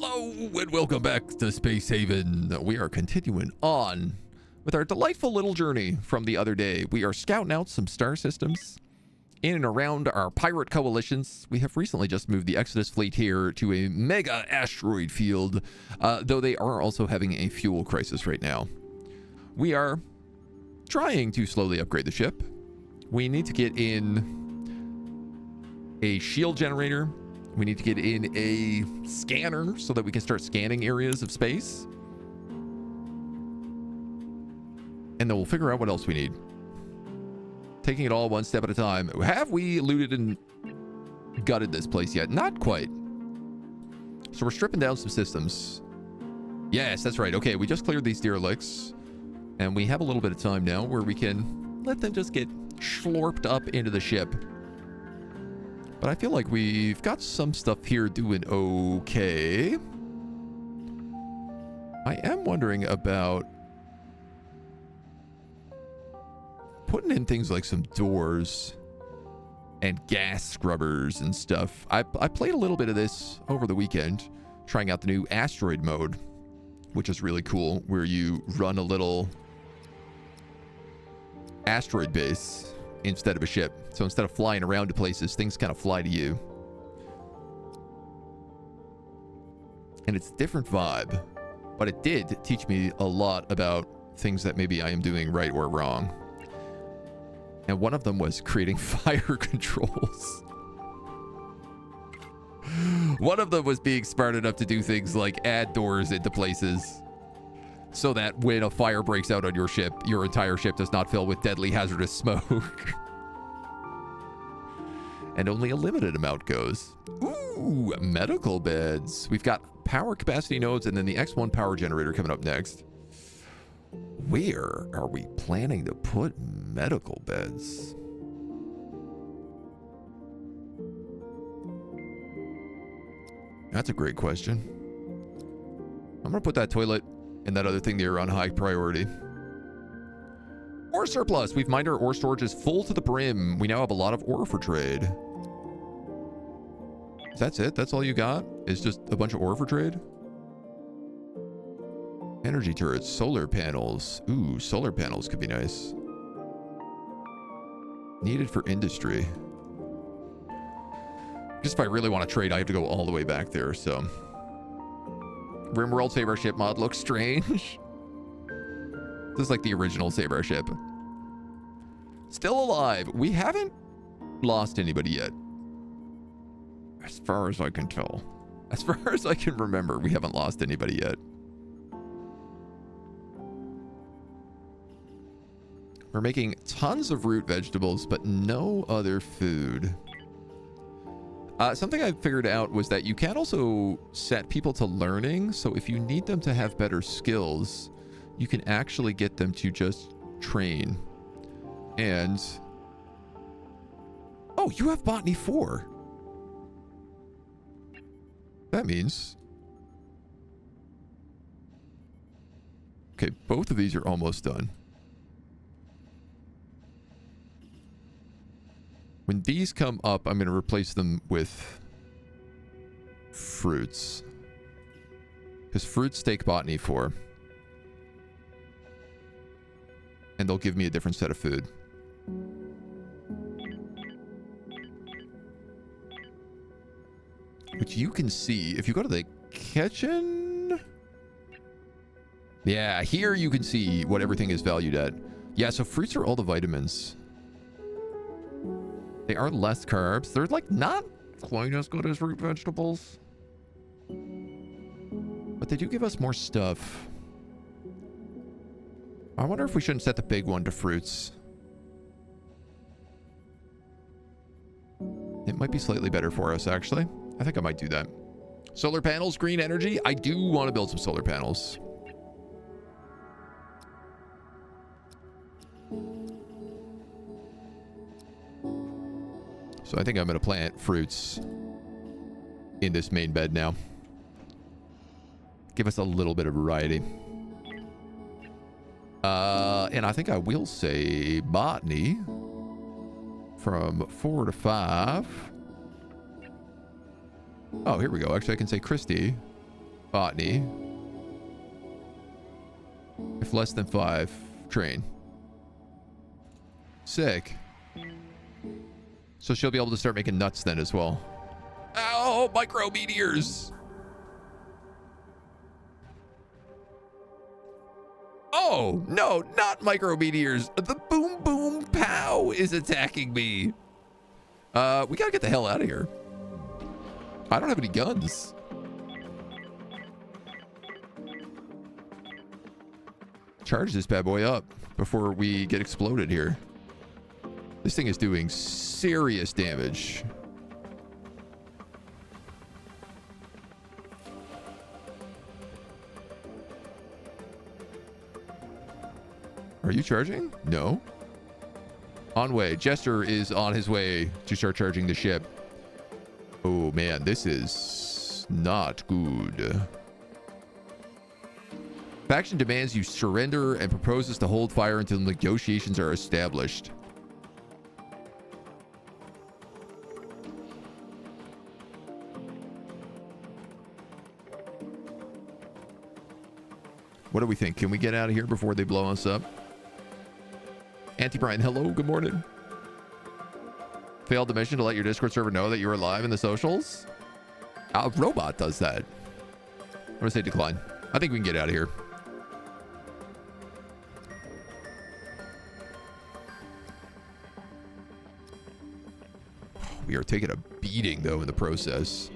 Hello and welcome back to Space Haven. We are continuing on with our delightful little journey from the other day. We are scouting out some star systems in and around our pirate coalitions. We have recently just moved the Exodus fleet here to a mega asteroid field, though they are also having a fuel crisis right now. We are trying to slowly upgrade the ship. We need to get in a shield generator. We need to get in a scanner so that we can start scanning areas of space. And then we'll figure out what else we need. Taking it all one step at a time. Have we looted and gutted this place yet? Not quite. So we're stripping down some systems. Yes, that's right. Okay, we just cleared these derelicts. And we have a little bit of time now where we can let them just get slurped up into the ship. But I feel like we've got some stuff here doing okay. I am wondering about putting in things like some doors and gas scrubbers and stuff. I played a little bit of this over the weekend, trying out the new asteroid mode, which is really cool, where you run a little asteroid base instead of a ship. So instead of flying around to places, things kind of fly to you. And it's a different vibe, but it did teach me a lot about things that maybe I am doing right or wrong. And one of them was creating fire controls. One of them was being smart enough to do things like add doors into places so that when a fire breaks out on your ship, your entire ship does not fill with deadly hazardous smoke. And only a limited amount goes. Ooh, medical beds. We've got power capacity nodes and then the X1 power generator coming up next. Where are we planning to put medical beds? That's a great question. I'm going to put that toilet and that other thing there on high priority. Ore surplus. We've mined our ore storage is full to the brim. We now have a lot of ore for trade. That's it? That's all you got? It's just a bunch of ore for trade? Energy turrets, solar panels. Ooh, solar panels could be nice. Needed for industry. Just if I really want to trade, I have to go all the way back there, so. RimWorld Save Our Ship mod looks strange. This is like the original Save Our Ship. Still alive. We haven't lost anybody yet. As far as I can tell. As far as I can remember, we haven't lost anybody yet. We're making tons of root vegetables, but no other food. Something I figured out was that you can also set people to learning. So if you need them to have better skills, you can actually get them to just train. And... oh, you have Botany 4. That means... okay, both of these are almost done. When these come up, I'm going to replace them with fruits. Because fruits take Botany 4. And they'll give me a different set of food. Which you can see if you go to the kitchen. Yeah, here you can see what everything is valued at. Yeah, so fruits are all the vitamins. They are less carbs. They're like not quite as good as root vegetables. But they do give us more stuff. I wonder if we shouldn't set the big one to fruits. It might be slightly better for us, actually. I think I might do that. Solar panels, green energy. I do want to build some solar panels. So I think I'm going to plant fruits in this main bed now. Give us a little bit of variety. And I think I will say botany from 4 to 5. Oh, here we go. Actually, I can say Christy Botany. If less than 5, train. Sick. So she'll be able to start making nuts then as well. Oh, micro meteors. Oh, no, not micro meteors. The boom boom pow is attacking me. We gotta get the hell out of here. I don't have any guns. Charge this bad boy up before we get exploded here. This thing is doing serious damage. Are you charging? No. On way. Jester is on his way to start charging the ship. Oh man, this is not good. Faction demands you surrender and proposes to hold fire until negotiations are established. What do we think? Can we get out of here before they blow us up? Auntie Brian, hello, good morning. Failed the mission to let your Discord server know that you were live in the socials? A robot does that. I'm gonna say decline. I think we can get out of here. We are taking a beating, though, in the process.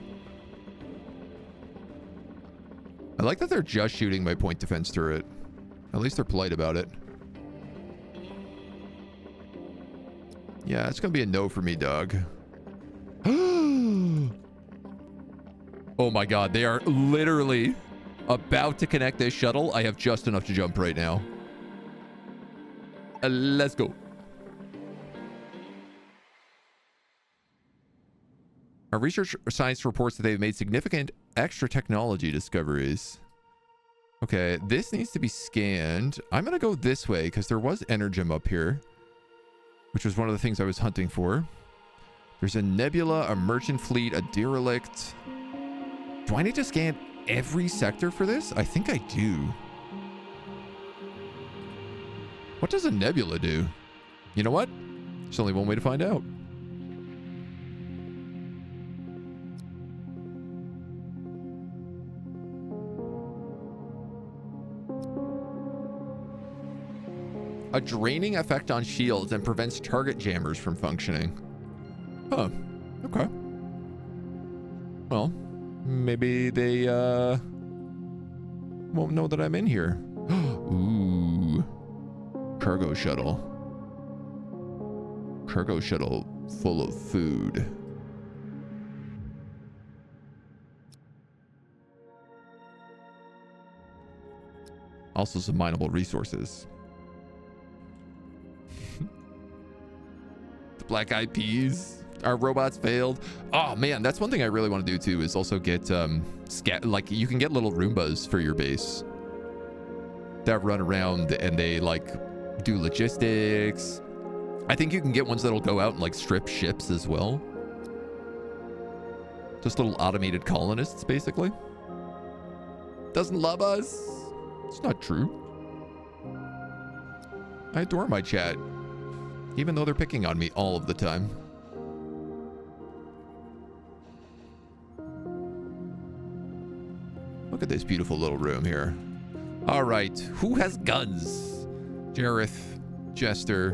I like that they're just shooting my point defense turret. At least they're polite about it. Yeah, it's going to be a no for me, dog. Oh my god, they are literally about to connect this shuttle. I have just enough to jump right now. Let's go. Our research science reports that they've made significant extra technology discoveries. Okay, this needs to be scanned. I'm going to go this way because there was energem up here, which was one of the things I was hunting for. There's a nebula, a merchant fleet, a derelict. Do I need to scan every sector for this? I think I do. What does a nebula do? You know what? There's only one way to find out. A draining effect on shields and prevents target jammers from functioning. Huh. Okay. Well, maybe they won't know that I'm in here. Ooh. Cargo shuttle. Cargo shuttle full of food. Also some mineable resources. Black eyed peas. Our robots failed. Oh man, that's one thing I really want to do too, is also get like you can get little Roombas for your base that run around and they like do logistics. I think you can get ones that'll go out and like strip ships as well. Just little automated colonists, basically. Doesn't love us. It's not true. I adore my chat, even though they're picking on me all of the time. Look at this beautiful little room here. All right, who has guns? Jareth, Jester.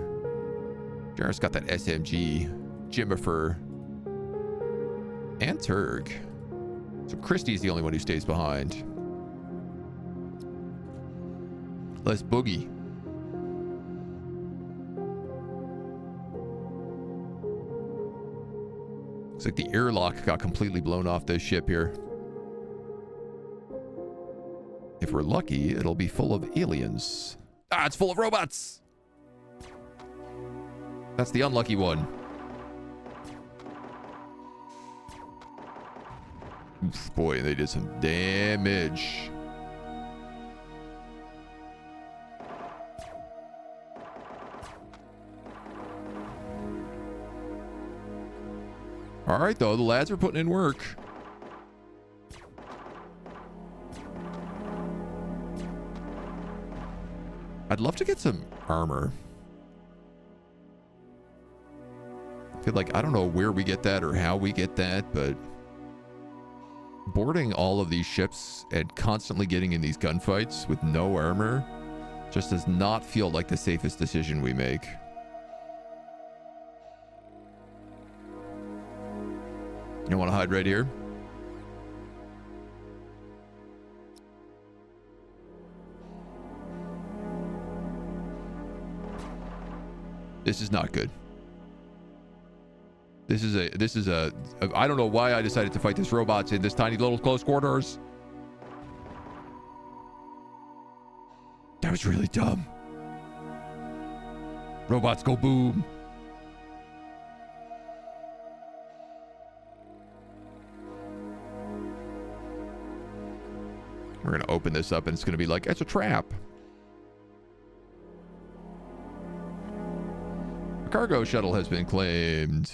Jareth's got that SMG. Jimmifer. And Turg. So Christie's the only one who stays behind. Let's boogie. Looks like the airlock got completely blown off this ship here. If we're lucky, it'll be full of aliens. Ah, it's full of robots! That's the unlucky one. Oof, boy, they did some damage. All right, though, the lads are putting in work. I'd love to get some armor. I feel like I don't know where we get that or how we get that, but boarding all of these ships and constantly getting in these gunfights with no armor just does not feel like the safest decision we make. You want to hide right here? This is not good. This is a I don't know why I decided to fight this robots in this tiny little close quarters. That was really dumb. Robots go boom. We're going to open this up and it's going to be like, it's a trap. A cargo shuttle has been claimed.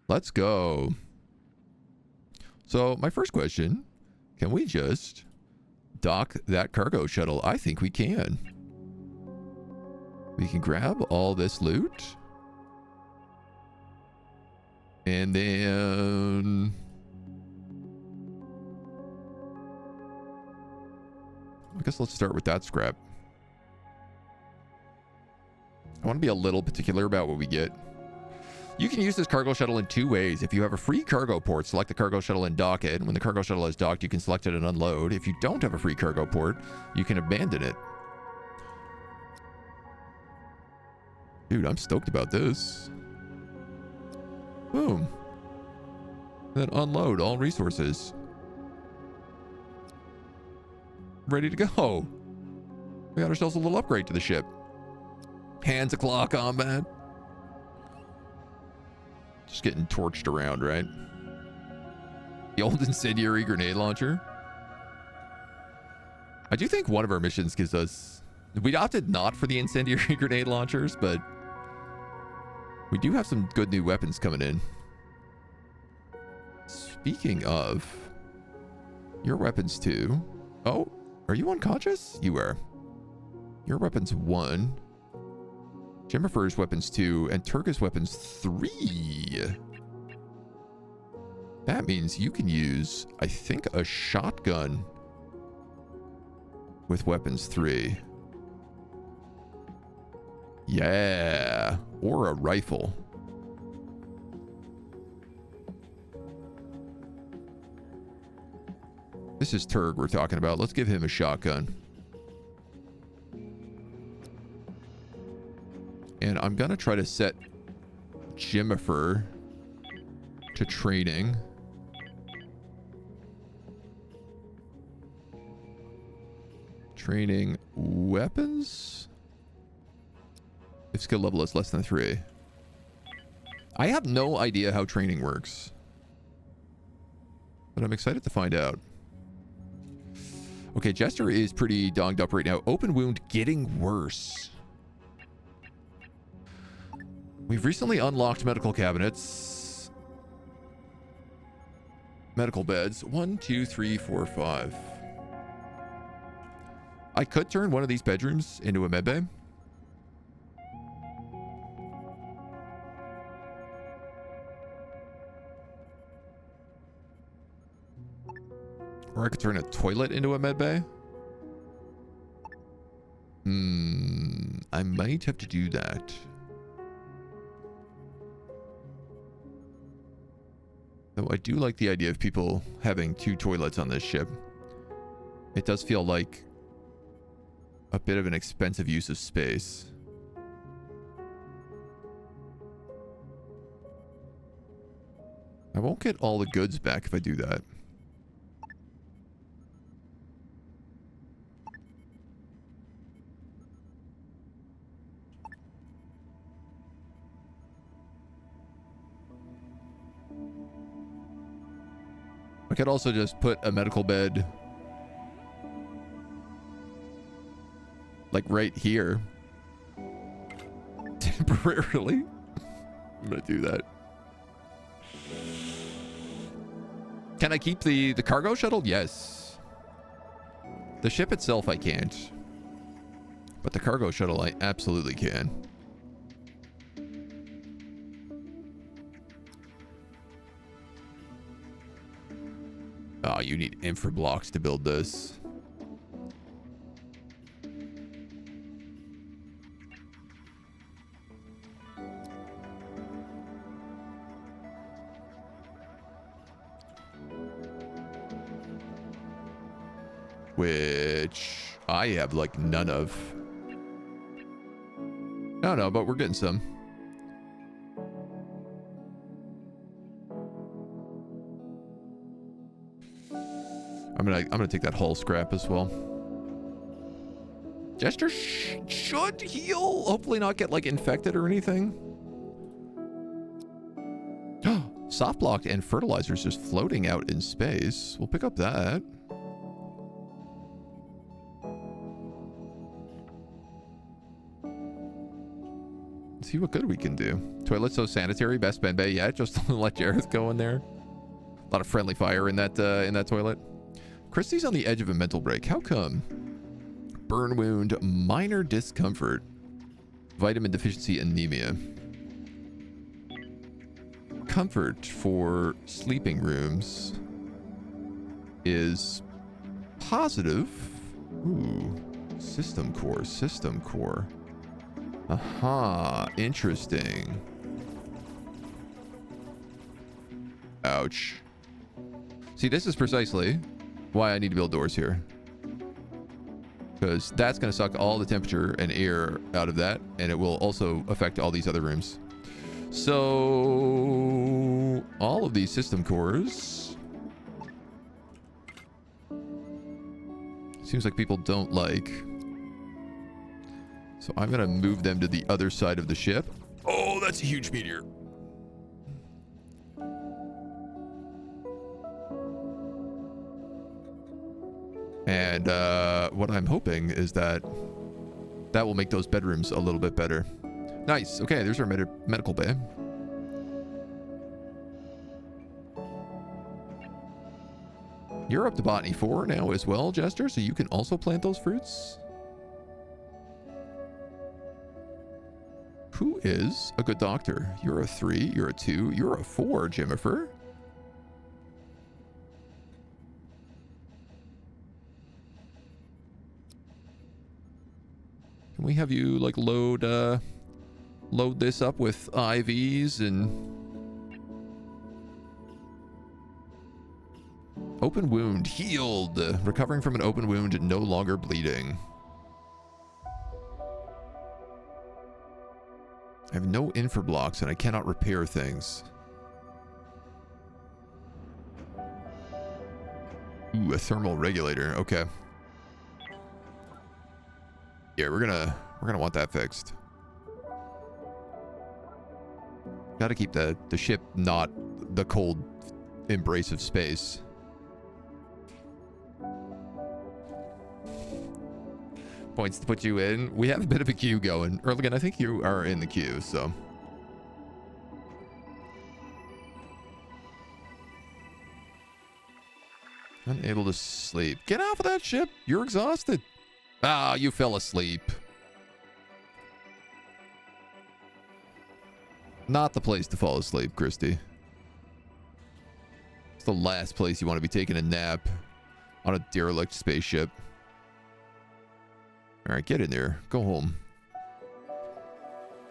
Let's go. So my first question, can we just dock that cargo shuttle? I think we can. We can grab all this loot. And then I guess let's start with that scrap. I want to be a little particular about what we get. You can use this cargo shuttle in two ways. If you have a free cargo port, select the cargo shuttle and dock it. When the cargo shuttle is docked, you can select it and unload. If you don't have a free cargo port, you can abandon it. Dude, I'm stoked about this. Boom. Then unload all resources. Ready to go. We got ourselves a little upgrade to the ship. Hands o'clock combat. Just getting torched around, right? The old incendiary grenade launcher. I do think one of our missions gives us... We opted not for the incendiary grenade launchers, but we do have some good new weapons coming in. Speaking of, your weapons too. Oh, are you unconscious? You are. Your weapons 1. Jimmerfer's weapons 2 and Turkus weapons 3. That means you can use, I think, a shotgun with weapons 3. Yeah, or a rifle. This is Turg we're talking about. Let's give him a shotgun. And I'm going to try to set Jimmerfer to training. Training weapons? If skill level is less than 3. I have no idea how training works, but I'm excited to find out. Okay, Jester is pretty donged up right now. Open wound getting worse. We've recently unlocked medical cabinets. Medical beds. 1, 2, 3, 4, 5. I could turn one of these bedrooms into a med bay. Or I could turn a toilet into a med bay. I might have to do that. Though I do like the idea of people having 2 toilets on this ship. It does feel like a bit of an expensive use of space. I won't get all the goods back if I do that. I could also just put a medical bed like right here temporarily. I'm gonna do that. Can I keep the cargo shuttle? Yes. The ship itself I can't. But the cargo shuttle, I absolutely can. Oh, you need infra blocks to build this. Which I have like none of. No, but we're getting some. I'm gonna take that hull scrap as well. Jester should heal. Hopefully not get like infected or anything. Soft block and fertilizers just floating out in space. We'll pick up that. Let's see what good we can do. Toilet so sanitary. Best Ben Bay yet. Just let Jareth go in there. A lot of friendly fire in that toilet. Christie's on the edge of a mental break. How come? Burn wound, minor discomfort, vitamin deficiency, anemia. Comfort for sleeping rooms is positive. Ooh, system core. Aha, interesting. Ouch. See, this is precisely why I need to build doors here. Because that's going to suck all the temperature and air out of that, and it will also affect all these other rooms. So, all of these system cores seems like people don't like. So I'm going to move them to the other side of the ship. Oh, that's a huge meteor. And what I'm hoping is that will make those bedrooms a little bit better. Nice. Okay, there's our medical bay. You're up to Botany 4 now as well, Jester, so you can also plant those fruits. Who is a good doctor? You're a 3, you're a 2, you're a 4, Jimifer. Can we have you like load this up with IVs and open wound healed, recovering from an open wound, no longer bleeding. I have no infra blocks and I cannot repair things. Ooh, a thermal regulator. Okay. Yeah, we're gonna want that fixed. Gotta keep the ship not the cold embrace of space. Points to put you in. We have a bit of a queue going. Erligan, I think you are in the queue, so. Unable to sleep. Get off of that ship. You're exhausted. Ah, you fell asleep. Not the place to fall asleep, Christy. It's the last place you want to be taking a nap on a derelict spaceship. All right, get in there. Go home.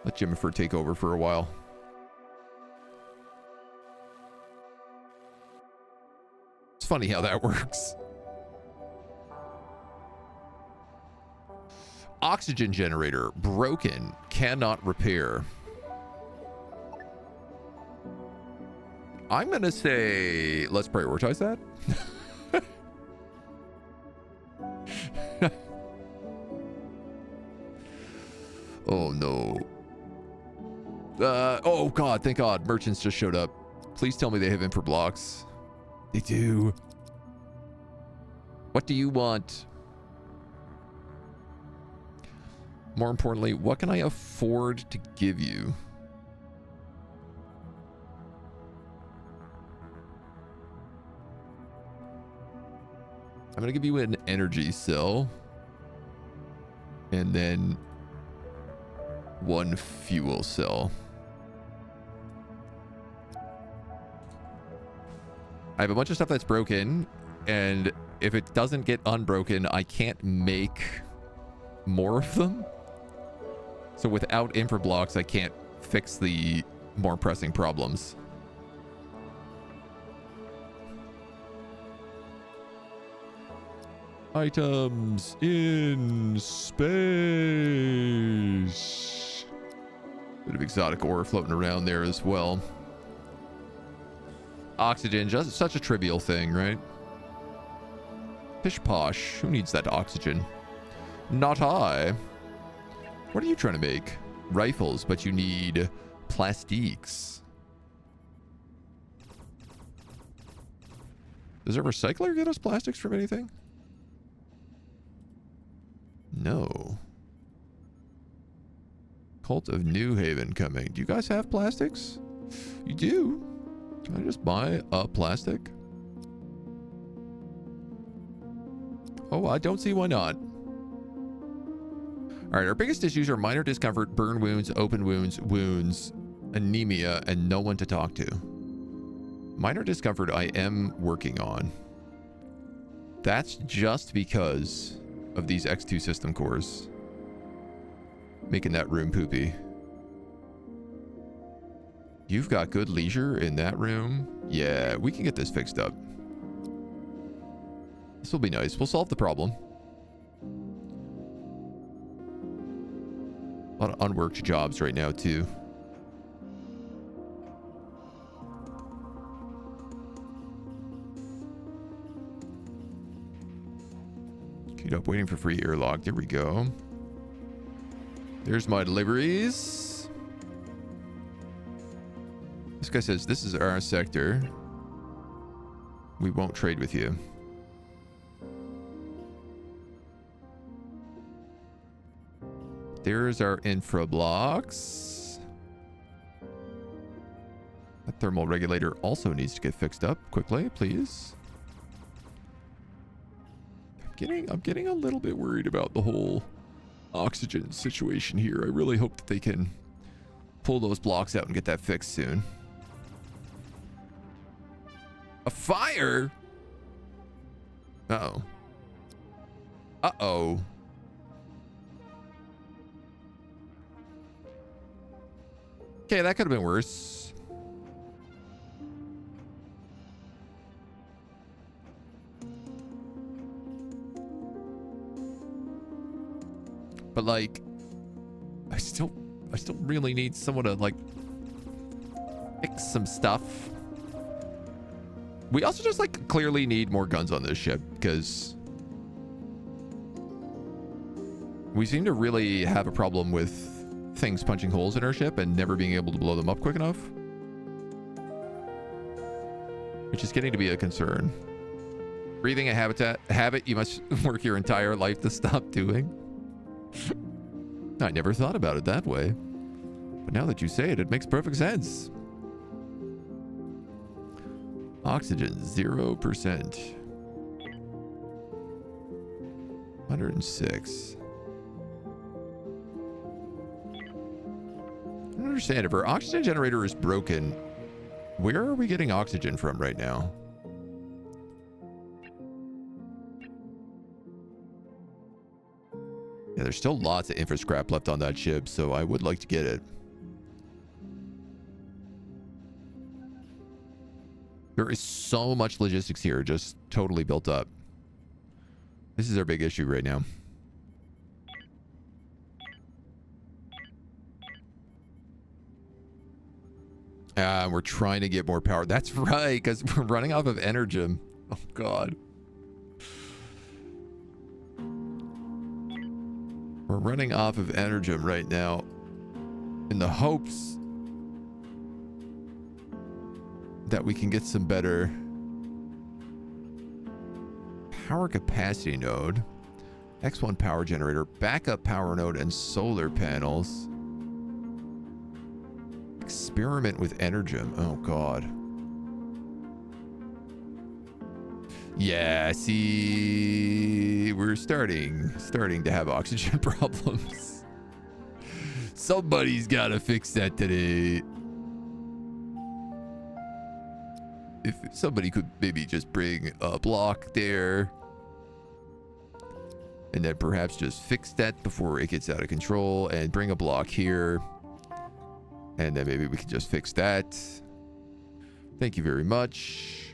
Let Jimifer take over for a while. It's funny how that works. Oxygen generator broken. Cannot repair. I'm going to say let's prioritize that. Oh no. Oh god, thank god. Merchants just showed up. Please tell me they have infra blocks. They do. What do you want? More importantly, what can I afford to give you? I'm going to give you an energy cell. And then 1 fuel cell. I have a bunch of stuff that's broken, and if it doesn't get unbroken, I can't make more of them. So without infra blocks, I can't fix the more pressing problems. Items in space. Bit of exotic ore floating around there as well. Oxygen, just such a trivial thing, right? Pish posh. Who needs that oxygen? Not I. What are you trying to make? Rifles, but you need plastiques. Does a recycler get us plastics from anything? No. Cult of New Haven coming. Do you guys have plastics? You do. Can I just buy a plastic? Oh, I don't see why not. All right, our biggest issues are minor discomfort, burn wounds, open wounds, anemia, and no one to talk to. Minor discomfort I am working on. That's just because of these X2 system cores. Making that room poopy. You've got good leisure in that room. Yeah, we can get this fixed up. This will be nice. We'll solve the problem. A lot of unworked jobs right now, too. Queued up, waiting for free airlock. There we go. There's my deliveries. This guy says, this is our sector. We won't trade with you. There's our infra blocks. That thermal regulator also needs to get fixed up quickly, please. I'm getting a little bit worried about the whole oxygen situation here. I really hope that they can pull those blocks out and get that fixed soon. A fire? Uh-oh. Uh-oh. Okay, that could have been worse. But like, I still really need someone to like fix some stuff. We also just like clearly need more guns on this ship because we seem to really have a problem with things punching holes in our ship and never being able to blow them up quick enough, which is getting to be a concern. Breathing a habit you must work your entire life to stop doing. I never thought about it that way, but now that you say it, it makes perfect sense. Oxygen 0%. 106. I don't understand. If our oxygen generator is broken, where are we getting oxygen from right now? Yeah, there's still lots of infra scrap left on that ship, so I would like to get it. There is so much logistics here, just totally built up. This is our big issue right now. We're trying to get more power. That's right, because we're running off of energy. Oh, God. We're running off of energy right now in the hopes that we can get some better power capacity node, X1 power generator, backup power node, and solar panels. Experiment with energy. Oh, God. Yeah, see, we're starting to have oxygen problems. Somebody's got to fix that today. If somebody could maybe just bring a block there. And then perhaps just fix that before it gets out of control. And bring a block here. And then maybe we can just fix that. Thank you very much.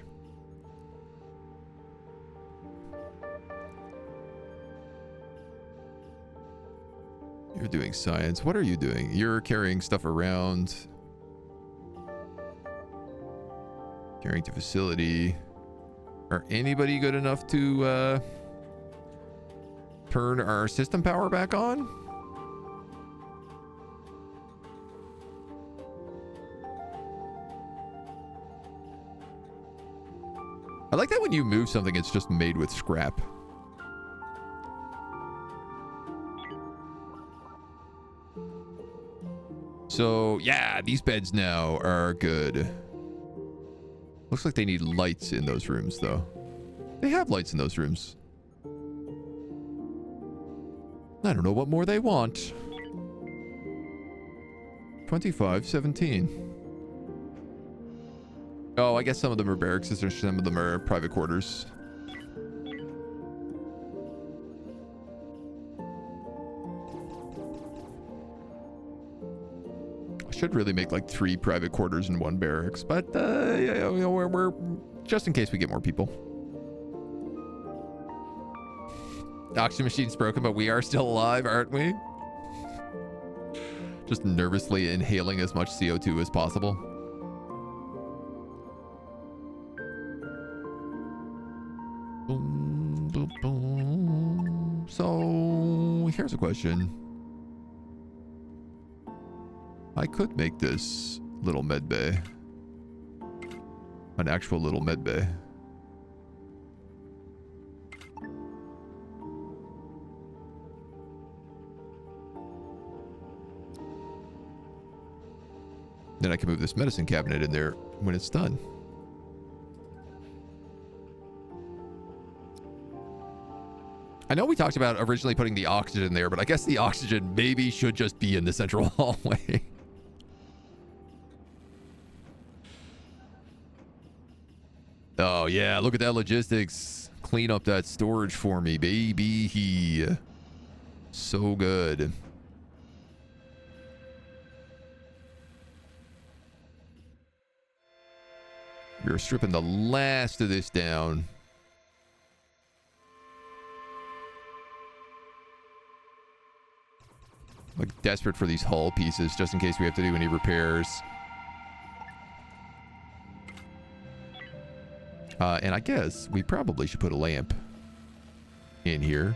You're doing science. What are you doing? You're carrying stuff around. Carrying to facility. Are anybody good enough to turn our system power back on? I like that when you move something, it's just made with scrap. So, yeah, these beds now are good. Looks like they need lights in those rooms, though. They have lights in those rooms. I don't know what more they want. 2517. Oh, I guess some of them are barracks, or some of them are private quarters. I should really make like 3 private quarters and 1 barracks, but you know, we're just in case we get more people. The oxygen machine's broken, but we are still alive, aren't we? Just nervously inhaling as much CO2 as possible. Boom, boom, boom. So, here's a question. I could make this little med bay an actual little med bay. Then I can move this medicine cabinet in there when it's done. I know we talked about originally putting the oxygen there, but I guess the oxygen maybe should just be in the central hallway. Oh, yeah. Look at that logistics. Clean up that storage for me, baby. So good. We're stripping the last of this down. Like, desperate for these hull pieces just in case we have to do any repairs. And I guess we probably should put a lamp in here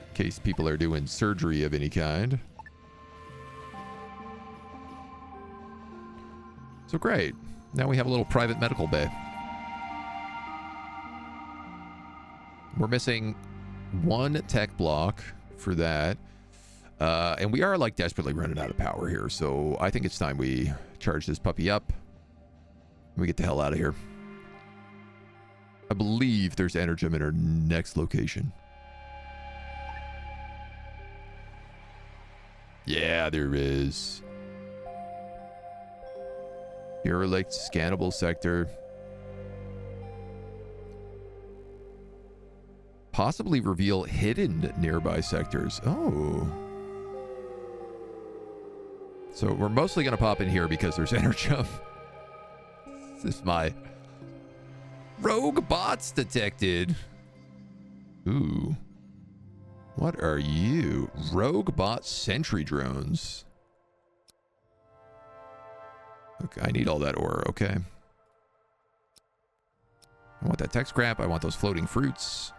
in case people are doing surgery of any kind. So great. Now we have a little private medical bay. We're missing 1 tech block for that. And we are like desperately running out of power here. So I think it's time we charge this puppy up. And we get the hell out of here. I believe there's energem in our next location. Yeah, there is. Derelict, scannable sector. Possibly reveal hidden nearby sectors. Oh. So we're mostly going to pop in here because there's energem. This is my... Rogue bots detected. Ooh. What are you? Rogue bot sentry drones. Okay, I need all that ore. Okay. I want that tech scrap. I want those floating fruits.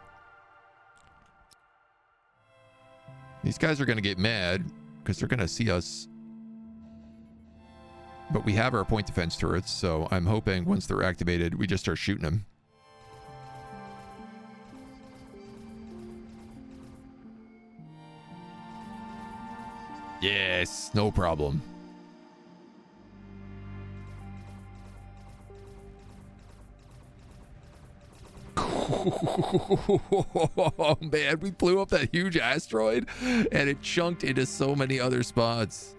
These guys are going to get mad because they're going to see us. But we have our point defense turrets, so I'm hoping once they're activated, we just start shooting them. Yes, no problem. Oh, man, we blew up that huge asteroid and it chunked into so many other spots.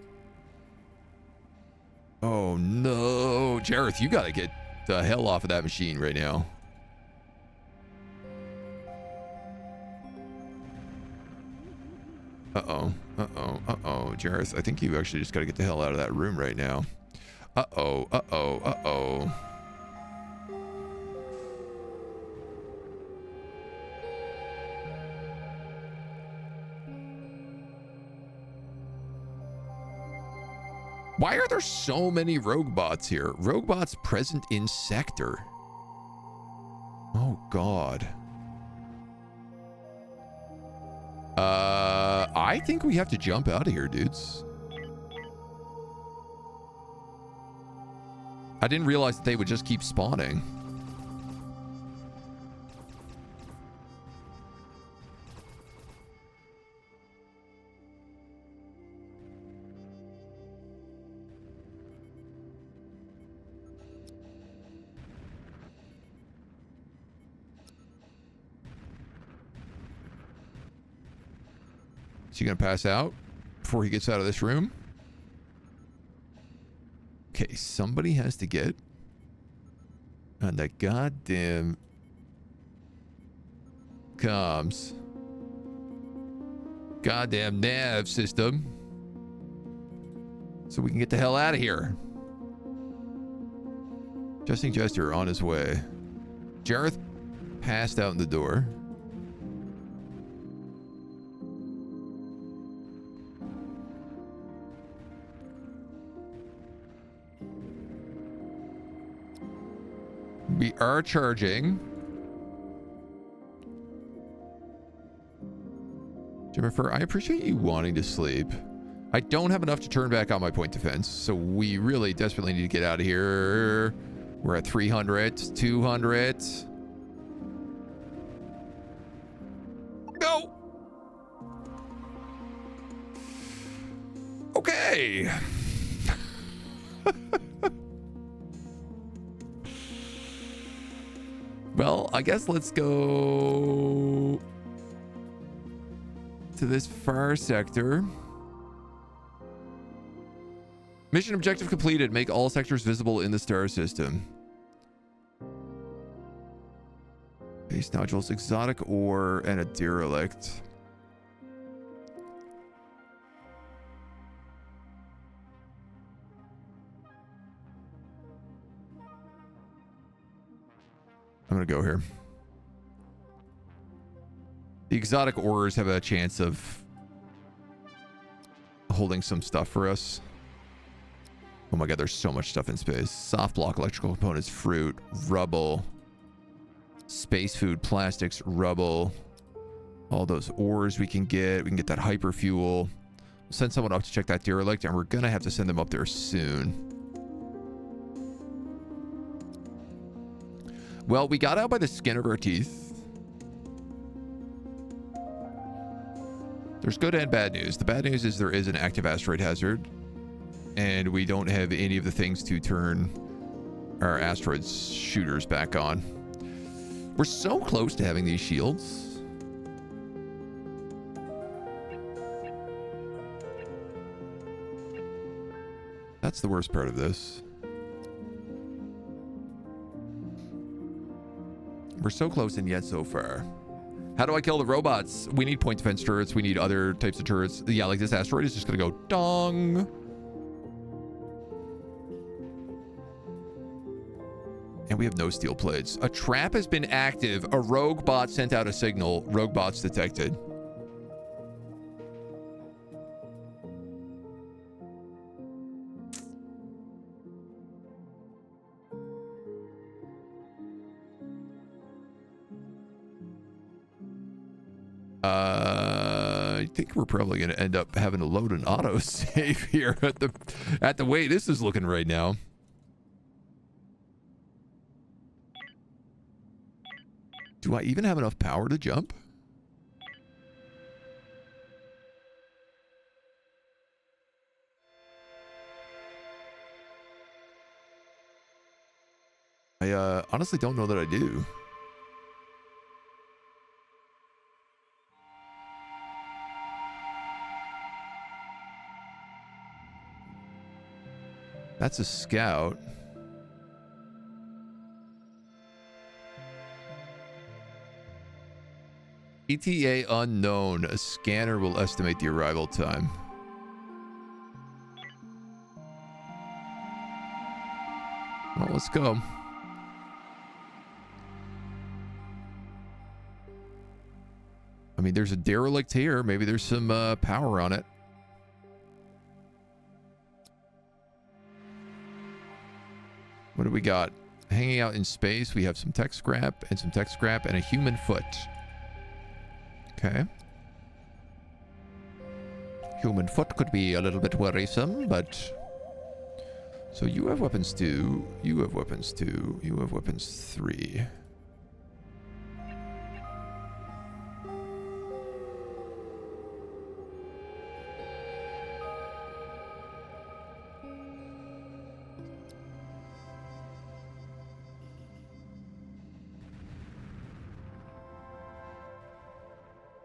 Oh, no. Jareth, you got to get the hell off of that machine right now. Uh-oh. Uh-oh. Uh-oh. Jareth, I think you actually just got to get the hell out of that room right now. Uh-oh. Uh-oh. Uh-oh. Why are there so many rogue bots here? Rogue bots present in sector. Oh, God. I think we have to jump out of here, dudes. I didn't realize that they would just keep spawning. Is he gonna pass out before he gets out of this room? Okay, somebody has to get on that goddamn comms. Goddamn nav system. So we can get the hell out of here. Jesting Jester on his way. Jareth passed out in the door. We are charging. Jennifer, I appreciate you wanting to sleep. I don't have enough to turn back on my point defense, so we really desperately need to get out of here. We're at 300, 200. Go! Okay. Well, I guess let's go to this far sector. Mission objective completed. Make all sectors visible in the star system. Base nodules, exotic ore, and a derelict. I'm gonna go here. The exotic ores have a chance of holding some stuff for us. Oh my god, there's so much stuff in space. Soft block, electrical components, fruit, rubble, space food, plastics, rubble. All those ores we can get. We can get that hyper fuel. We'll send someone up to check that derelict, and we're gonna have to send them up there soon. Well, we got out by the skin of our teeth. There's good and bad news. The bad news is there is an active asteroid hazard, and we don't have any of the things to turn our asteroid shooters back on. We're so close to having these shields. That's the worst part of this. We're so close and yet so far. How do I kill the robots? We need point defense turrets. We need other types of turrets. Yeah, like this asteroid is just gonna go dong. And we have no steel plates. A trap has been active. A rogue bot sent out a signal. Rogue bots detected. I think we're probably going to end up having to load an autosave here at the way this is looking right now. Do I even have enough power to jump? I honestly don't know that I do. That's a scout. ETA unknown. A scanner will estimate the arrival time. Well, let's go. I mean, there's a derelict here. Maybe there's some power on it. What do we got? Hanging out in space, we have some tech scrap and some tech scrap and a human foot. Okay. Human foot could be a little bit worrisome, but... So you have weapons 2, you have weapons 2, you have weapons 3.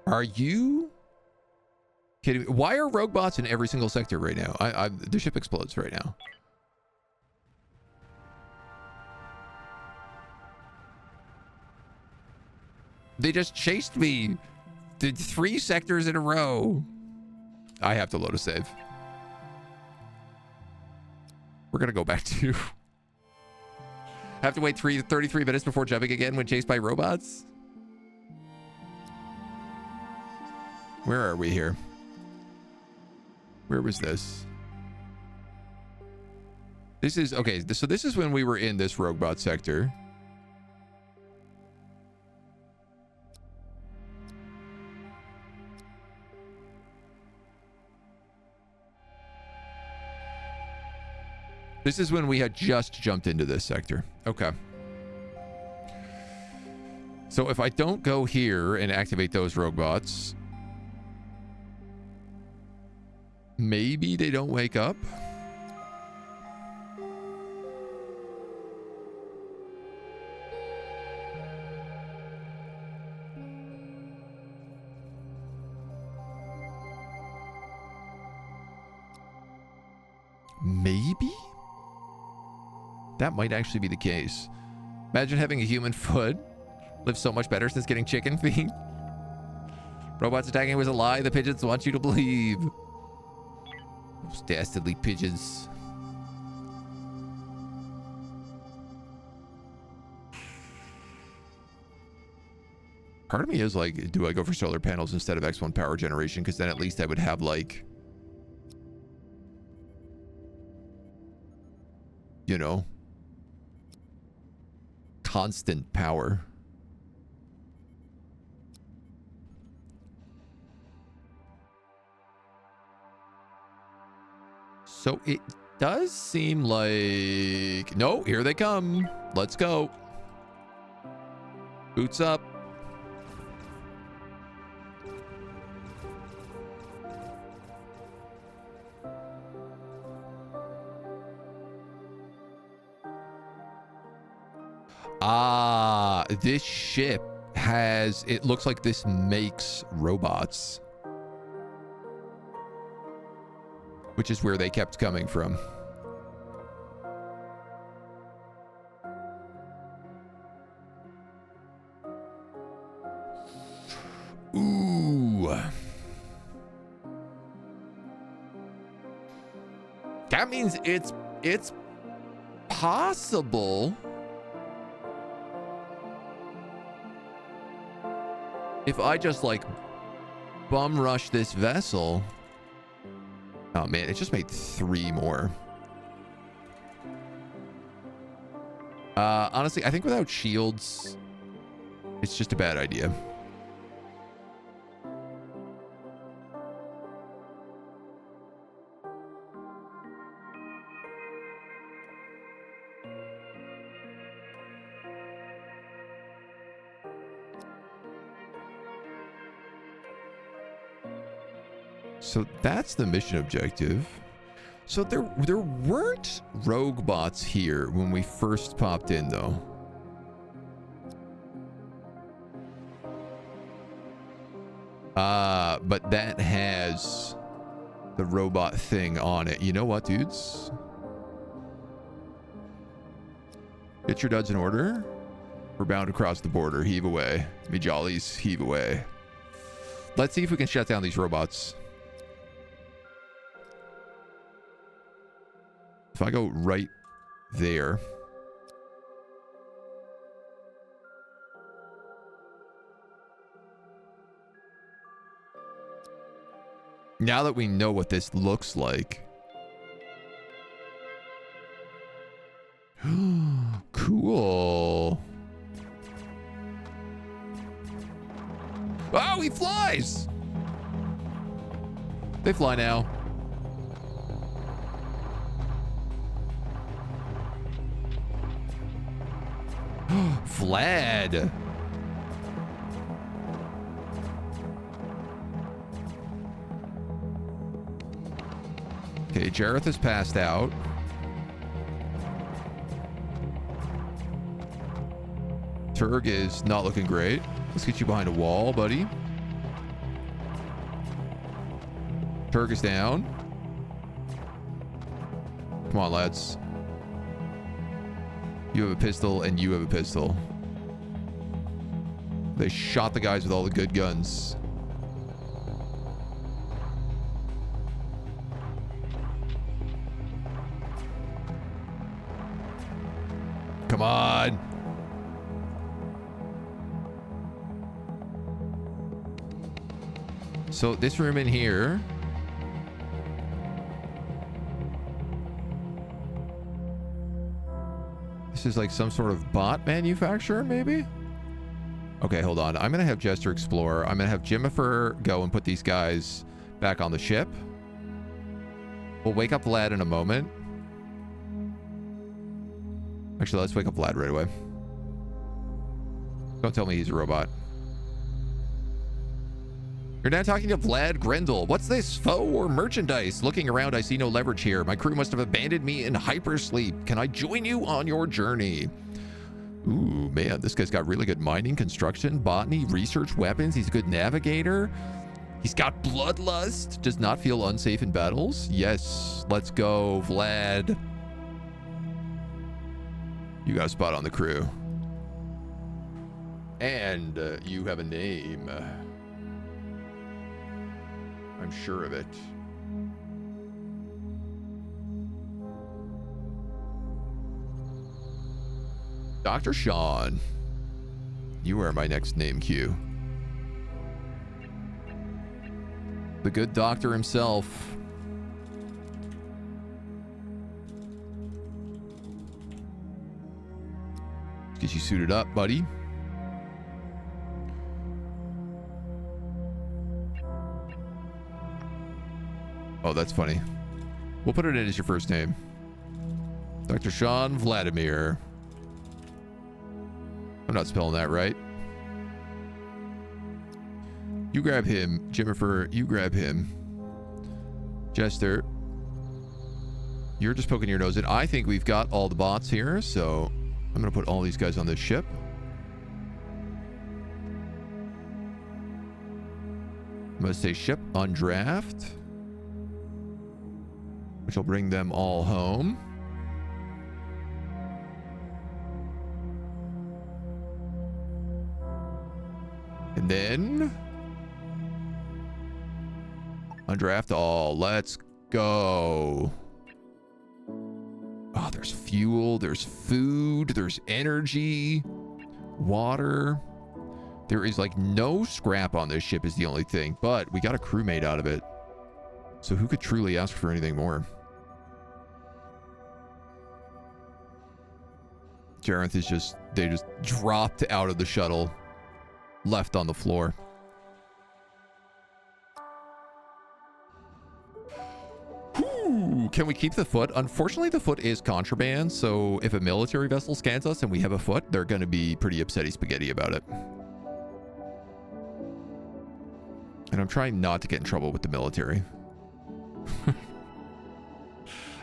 Are you kidding me? Why are rogue bots in every single sector right now? The ship explodes right now. They just chased me. Did 3 sectors in a row. I have to load a save. We're gonna go back to... Have to wait 33 minutes before jumping again when chased by robots? Where are we here? Where was this? This is... Okay, so this is when we were in this rogue bot sector. This is when we had just jumped into this sector. Okay. So if I don't go here and activate those rogue bots... Maybe they don't wake up. Maybe? That might actually be the case. Imagine having a human foot. Lives so much better since getting chicken feet. Robots attacking was a lie. The pigeons want you to believe. Those dastardly pigeons. Part of me is like, do I go for solar panels instead of X1 power generation? Because then at least I would have like, you know, constant power. So it does seem like... No, here they come. Let's go. Boots up. Ah, this ship has... It looks like this makes robots. Which is where they kept coming from. Ooh. That means it's possible if I just like bum rush this vessel. Oh man, it just made 3 more. Honestly, I think without shields, it's just a bad idea. So that's the mission objective. So there weren't rogue bots here when we first popped in, though. But that has the robot thing on it. You know what, dudes? Get your duds in order. We're bound to cross the border. Heave away. Me jollies, heave away. Let's see if we can shut down these robots. If I go right there. Now that we know what this looks like. Cool. Oh, he flies! They fly now. Vlad. Okay, Jareth has passed out. Turg is not looking great. Let's get you behind a wall, buddy. Turg is down. Come on, lads. You have a pistol and you have a pistol. They shot the guys with all the good guns. Come on. So this room in here. This is like some sort of bot manufacturer, maybe? Okay, hold on. I'm going to have Jester explore. I'm going to have Jimifer go and put these guys back on the ship. We'll wake up Vlad in a moment. Actually, let's wake up Vlad right away. Don't tell me he's a robot. You're now talking to Vlad Grendel. What's this, foe or merchandise? Looking around, I see no leverage here. My crew must have abandoned me in hypersleep. Can I join you on your journey? Ooh, man, this guy's got really good mining, construction, botany, research, weapons. He's a good navigator. He's got bloodlust. Does not feel unsafe in battles. Yes, let's go, Vlad. You got a spot on the crew. And you have a name. I'm sure of it. Dr. Sean. You are my next name cue. The good doctor himself. Let's get you suited up, buddy. Oh, that's funny. We'll put it in as your first name. Dr. Sean Vladimir. I'm not spelling that right. You grab him. Jimifer, you grab him. Jester, you're just poking your nose in. I think we've got all the bots here, so I'm going to put all these guys on this ship. I'm going to say ship on draft, which will bring them all home. And then undraft all. Let's go. Oh, there's fuel, there's food, there's energy, water. There is like no scrap on this ship is the only thing, but we got a crewmate out of it. So who could truly ask for anything more? Jareth is just, they just dropped out of the shuttle, left on the floor. Ooh, can we keep the foot? Unfortunately, the foot is contraband, so if a military vessel scans us and we have a foot, they're going to be pretty upsetty spaghetti about it. And I'm trying not to get in trouble with the military.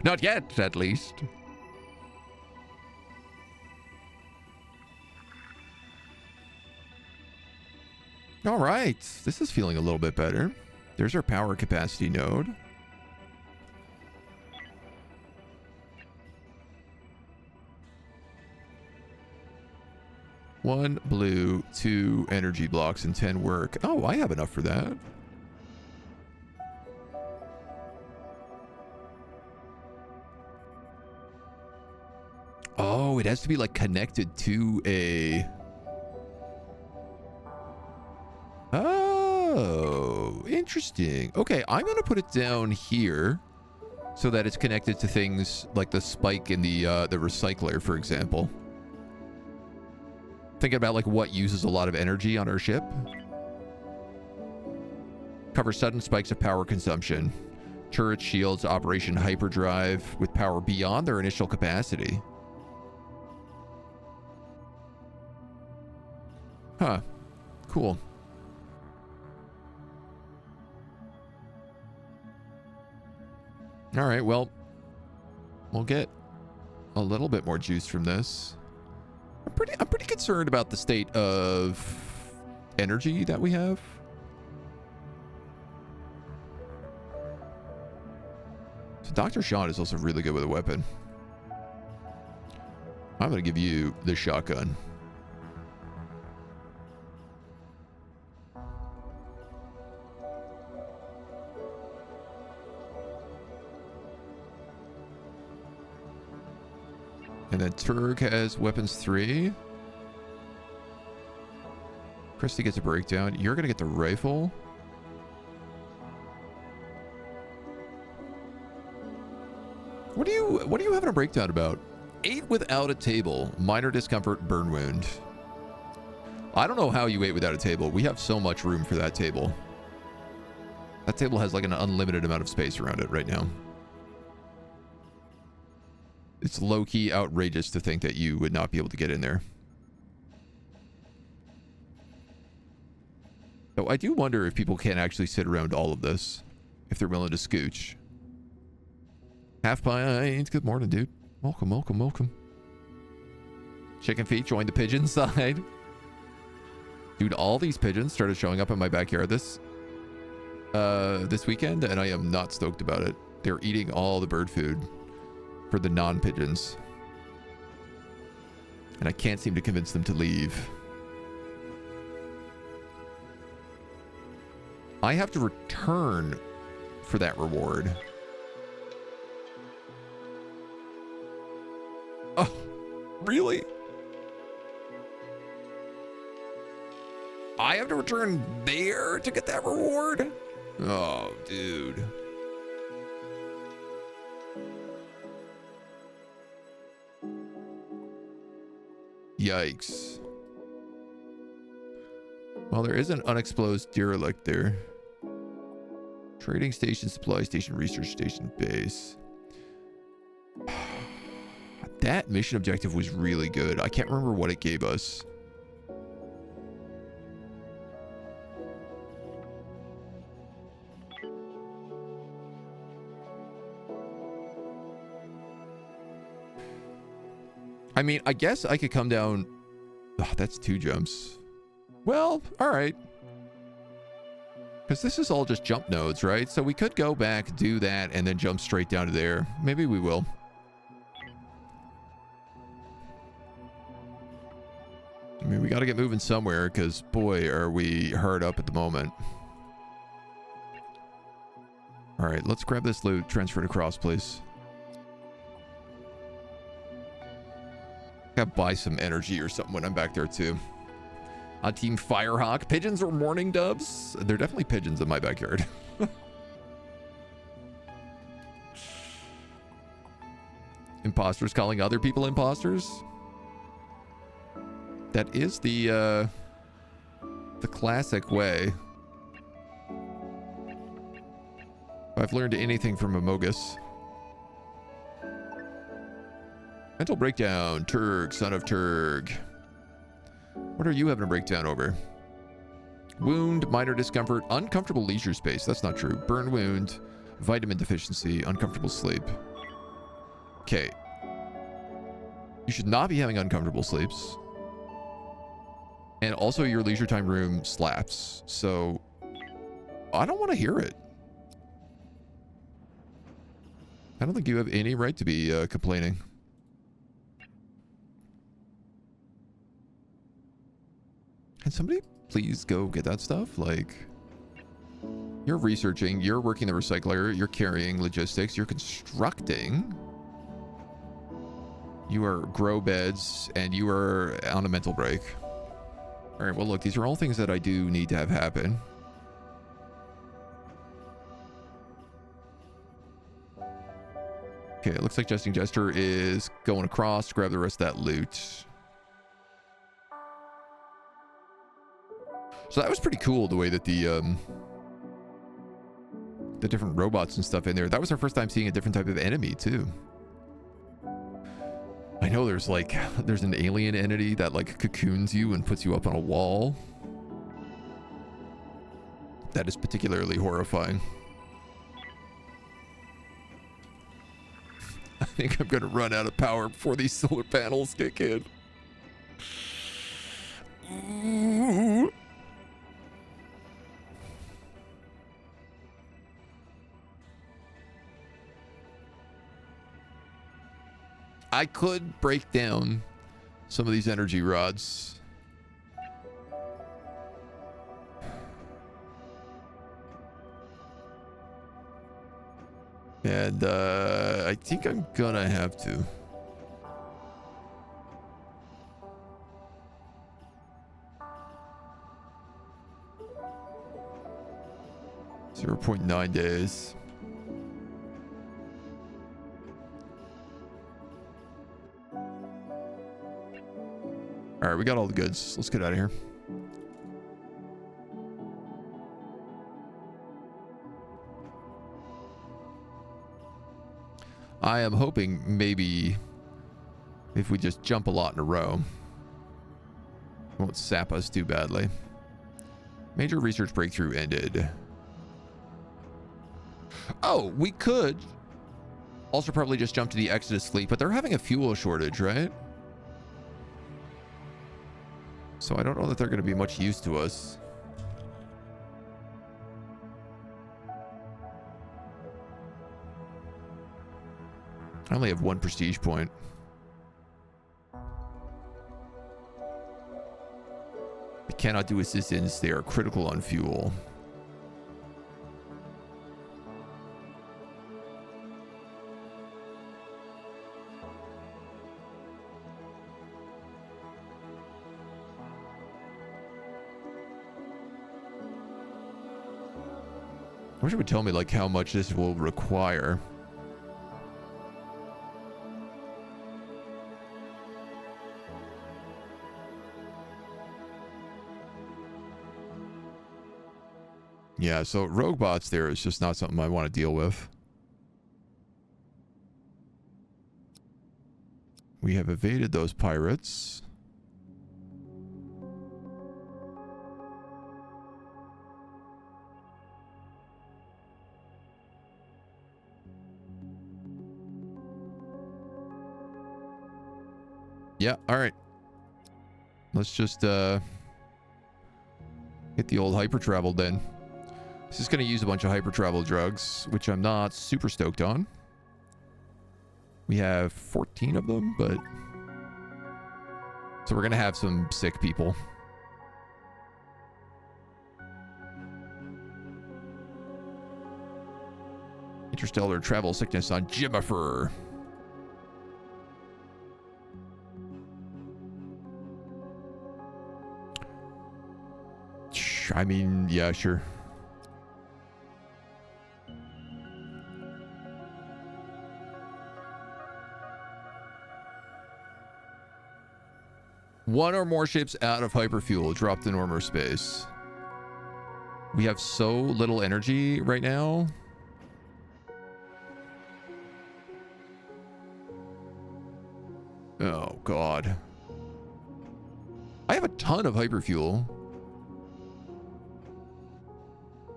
Not yet, at least. All right, this is feeling a little bit better. There's our power capacity node. 1 blue, 2 energy blocks, and 10 work. Oh, I have enough for that. Oh, it has to be like connected to a... Oh, interesting. Okay, I'm going to put it down here so that it's connected to things like the spike in the recycler, for example. Thinking about like what uses a lot of energy on our ship. Cover sudden spikes of power consumption. Turret shields operation hyperdrive with power beyond their initial capacity. Huh. Cool. All right, well, we'll get a little bit more juice from this. I'm pretty concerned about the state of energy that we have. So Dr. Sean is also really good with a weapon. I'm going to give you the shotgun. And then Turg has weapons 3. Christy gets a breakdown. You're going to get the rifle. What are you having a breakdown about? 8 without a table. Minor discomfort, burn wound. I don't know how you ate without a table. We have so much room for that table. That table has like an unlimited amount of space around it right now. It's low-key outrageous to think that you would not be able to get in there. So I do wonder if people can actually sit around all of this, if they're willing to scooch. Half pint. Good morning, dude. Welcome, welcome, welcome. Chicken feet join the pigeon side. Dude, all these pigeons started showing up in my backyard this weekend, and I am not stoked about it. They're eating all the bird food for the non-pigeons. And I can't seem to convince them to leave. I have to return for that reward. Oh, really? I have to return there to get that reward? Oh, dude. Yikes. Well, there is an unexploded derelict there. Trading station, supply station, research station, base. That mission objective was really good. I can't remember what it gave us. I mean, I guess I could come down. Oh, that's 2 jumps. Well, all right. Because this is all just jump nodes, right? So we could go back, do that, and then jump straight down to there. Maybe we will. I mean, we got to get moving somewhere because, boy, are we hard up at the moment. All right, let's grab this loot, transfer it across, please. Gotta buy some energy or something when I'm back there too. On Team Firehawk, pigeons or mourning doves? They're definitely pigeons in my backyard. Imposters calling other people imposters? That is the classic way. If I've learned anything from Amogus. Mental breakdown. Turg, son of Turg. What are you having a breakdown over? Wound, minor discomfort, uncomfortable leisure space. That's not true. Burn wound, vitamin deficiency, uncomfortable sleep. Okay. You should not be having uncomfortable sleeps. And also your leisure time room slaps. So I don't want to hear it. I don't think you have any right to be complaining. Can somebody please go get that stuff? Like, you're researching, you're working the recycler, you're carrying logistics, you're constructing, you are grow beds, and you are on a mental break. All right, well, look, these are all things that I do need to have happen. Okay, it looks like Jesting Jester is going across to grab the rest of that loot. So that was pretty cool, the way that the different robots and stuff in there. That was our first time seeing a different type of enemy, too. I know there's an alien entity that like cocoons you and puts you up on a wall. That is particularly horrifying. I think I'm going to run out of power before these solar panels kick in. Ooh. I could break down some of these energy rods. And I think I'm gonna have to. .9 days. All right, we got all the goods. Let's get out of here. I am hoping maybe if we just jump a lot in a row, it won't sap us too badly. Major research breakthrough ended. Oh, we could also probably just jump to the Exodus fleet, but they're having a fuel shortage, right? So I don't know that they're going to be much use to us. I only have 1 prestige point. I cannot do assistance. They are critical on fuel. I wish it would tell me like how much this will require. Yeah, so rogue bots there is just not something I want to deal with. We have evaded those pirates. Yeah, all right. Let's just hit the old hyper travel then. This is going to use a bunch of hyper travel drugs, which I'm not super stoked on. We have 14 of them, but so we're going to have some sick people. Interstellar travel sickness on Jimmifer. I mean, yeah, sure. One or more ships out of hyperfuel dropped in Ormer space. We have so little energy right now. Oh, God. I have a ton of hyperfuel.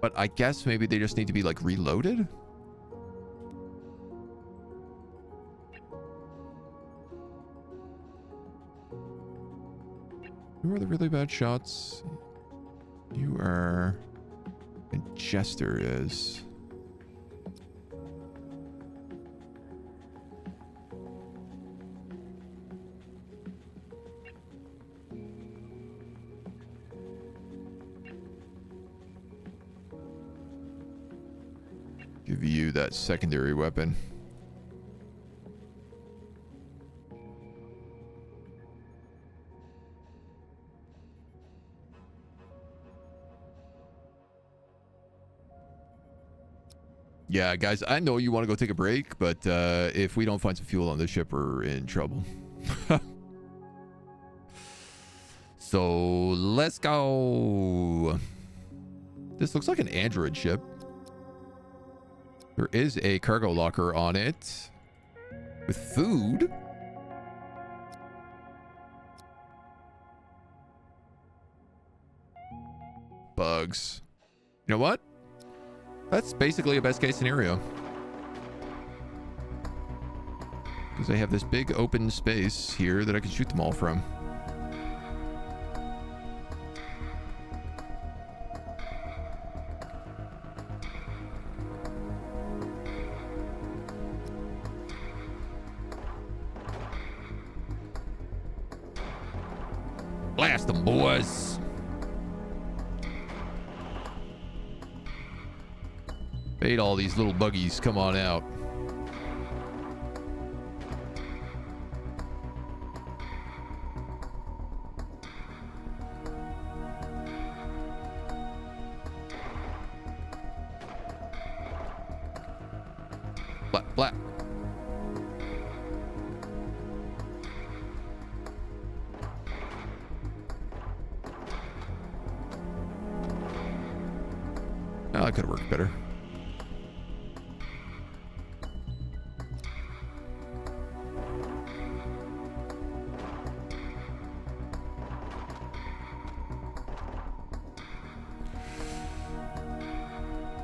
But I guess maybe they just need to be, like, reloaded? Who are the really bad shots? You are... And Jester is... give you that secondary weapon. Yeah, guys, I know you want to go take a break, but if we don't find some fuel on this ship, we're in trouble. So let's go. This looks like an android ship. There is a cargo locker on it with food. Bugs. You know what? That's basically a best case scenario. Because I have this big open space here that I can shoot them all from. Blast them, boys. Bait all these little buggies. Come on out. Blah, blah. Oh, that could have worked better.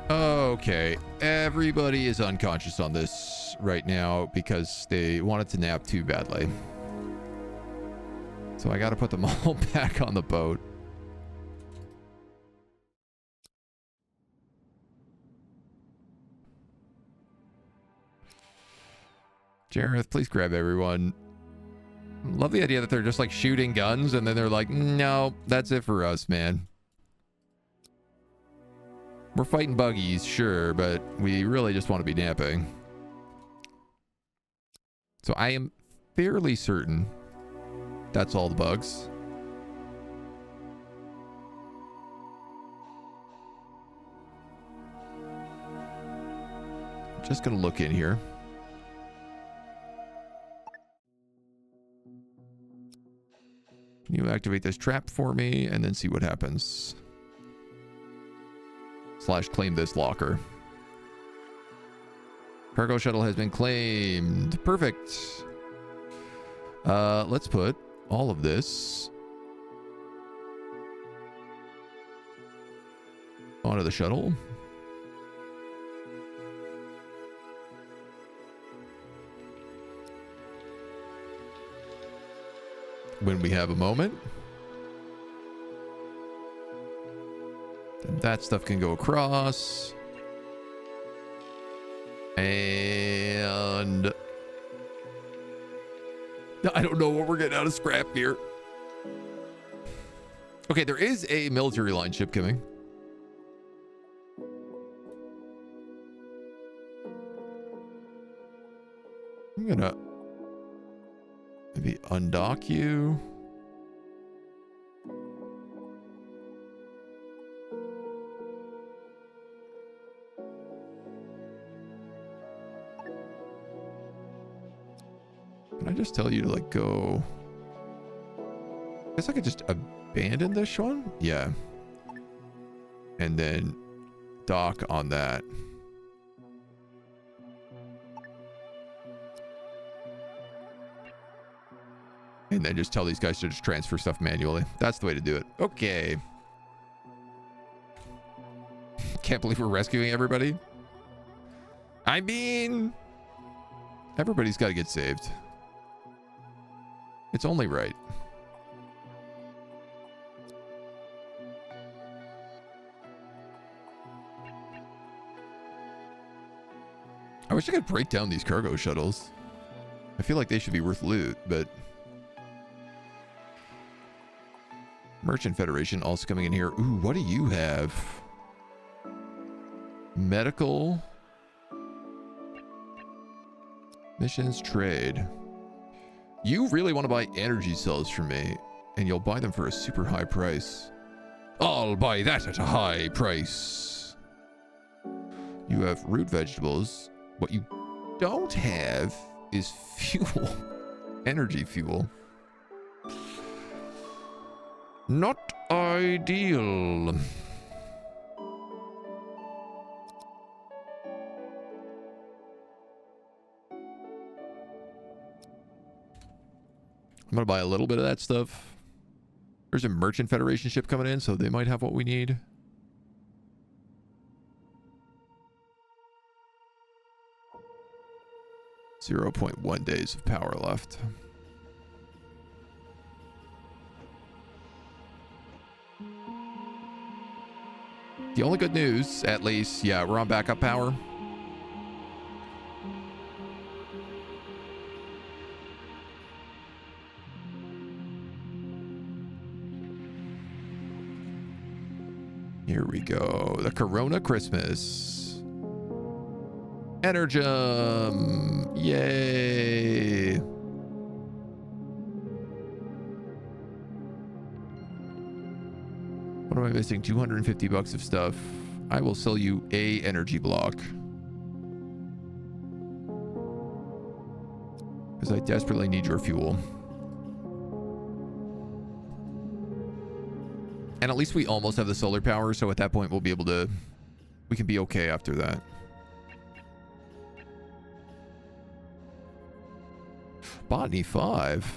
Okay, everybody is unconscious on this right now because they wanted to nap too badly. So I got to put them all back on the boat. Jareth, please grab everyone. Love the idea that they're just like shooting guns and then they're like, no, that's it for us, man. We're fighting buggies, sure, but we really just want to be napping. So I am fairly certain that's all the bugs. Just gonna look in here. Can you activate this trap for me and then see what happens? / claim this locker. Cargo shuttle has been claimed. Perfect. Let's put all of this onto the shuttle. When we have a moment. Then that stuff can go across. And I don't know what we're getting out of scrap here. Okay, there is a military line ship coming. I'm gonna maybe undock you. Can I just tell you to like go? I guess I could just abandon this one. Yeah. And then dock on that. And then just tell these guys to just transfer stuff manually. That's the way to do it. Okay. Can't believe we're rescuing everybody. I mean, everybody's got to get saved. It's only right. I wish I could break down these cargo shuttles. I feel like they should be worth loot, but... Merchant Federation also coming in here. Ooh, what do you have? Medical. Missions, trade. You really want to buy energy cells from me, and you'll buy them for a super high price. I'll buy that at a high price. You have root vegetables. What you don't have is fuel. Energy fuel. Not ideal. I'm going to buy a little bit of that stuff. There's a Merchant Federation ship coming in, so they might have what we need. .1 days of power left. The only good news, at least, yeah, we're on backup power. Here we go. The Corona Christmas. Energum. Yay. What am I missing? 250 bucks of stuff. I will sell you a energy block. Because I desperately need your fuel. And at least we almost have the solar power, so at that point we'll be able to... We can be okay after that. Botany 5.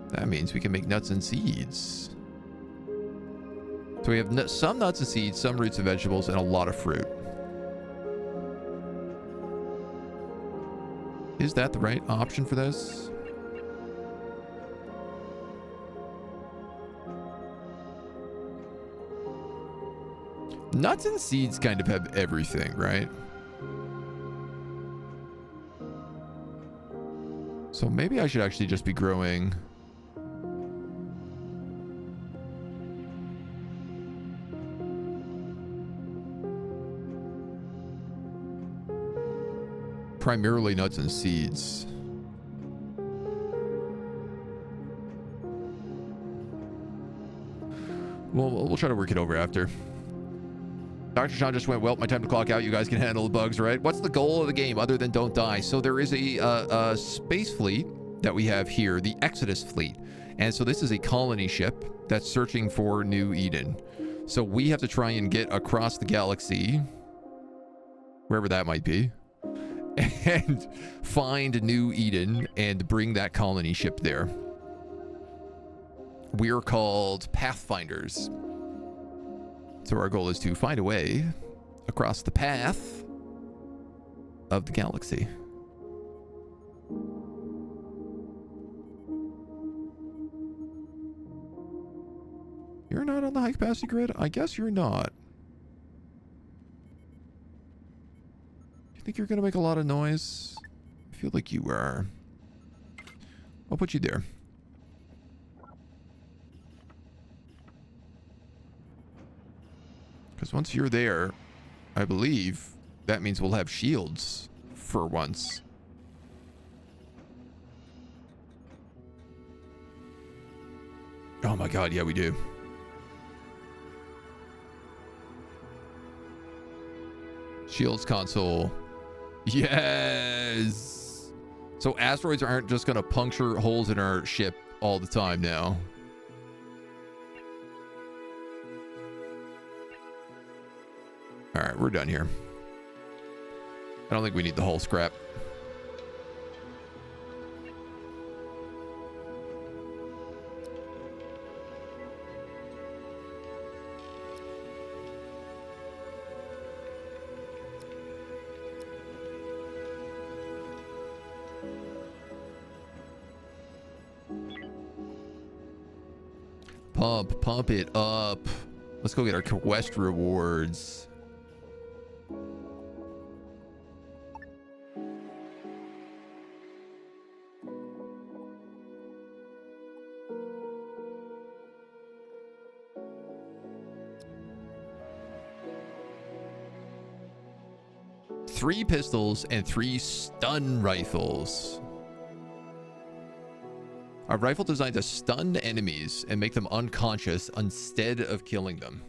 That means we can make nuts and seeds. So we have some nuts and seeds, some roots and vegetables, and a lot of fruit. Is that the right option for this? Nuts and seeds kind of have everything, right? So maybe I should actually just be growing... primarily nuts and seeds. Well, we'll try to work it over after. Dr. Sean just went, well, my time to clock out. You guys can handle the bugs, right? What's the goal of the game other than don't die? So there is a space fleet that we have here, the Exodus fleet. And so this is a colony ship that's searching for New Eden. So we have to try and get across the galaxy, wherever that might be, and find New Eden and bring that colony ship there. We're called Pathfinders. So our goal is to find a way across the path of the galaxy. You're not on the high capacity grid? I guess you're not. You think you're going to make a lot of noise? I feel like you are. I'll put you there. Because once you're there, I believe that means we'll have shields for once. Oh my god, yeah, we do. Shields console. Yes! So asteroids aren't just going to puncture holes in our ship all the time now. Alright, we're done here. I don't think we need the whole scrap. Pump it up. Let's go get our quest rewards. 3 pistols and 3 stun rifles. A rifle designed to stun enemies and make them unconscious instead of killing them.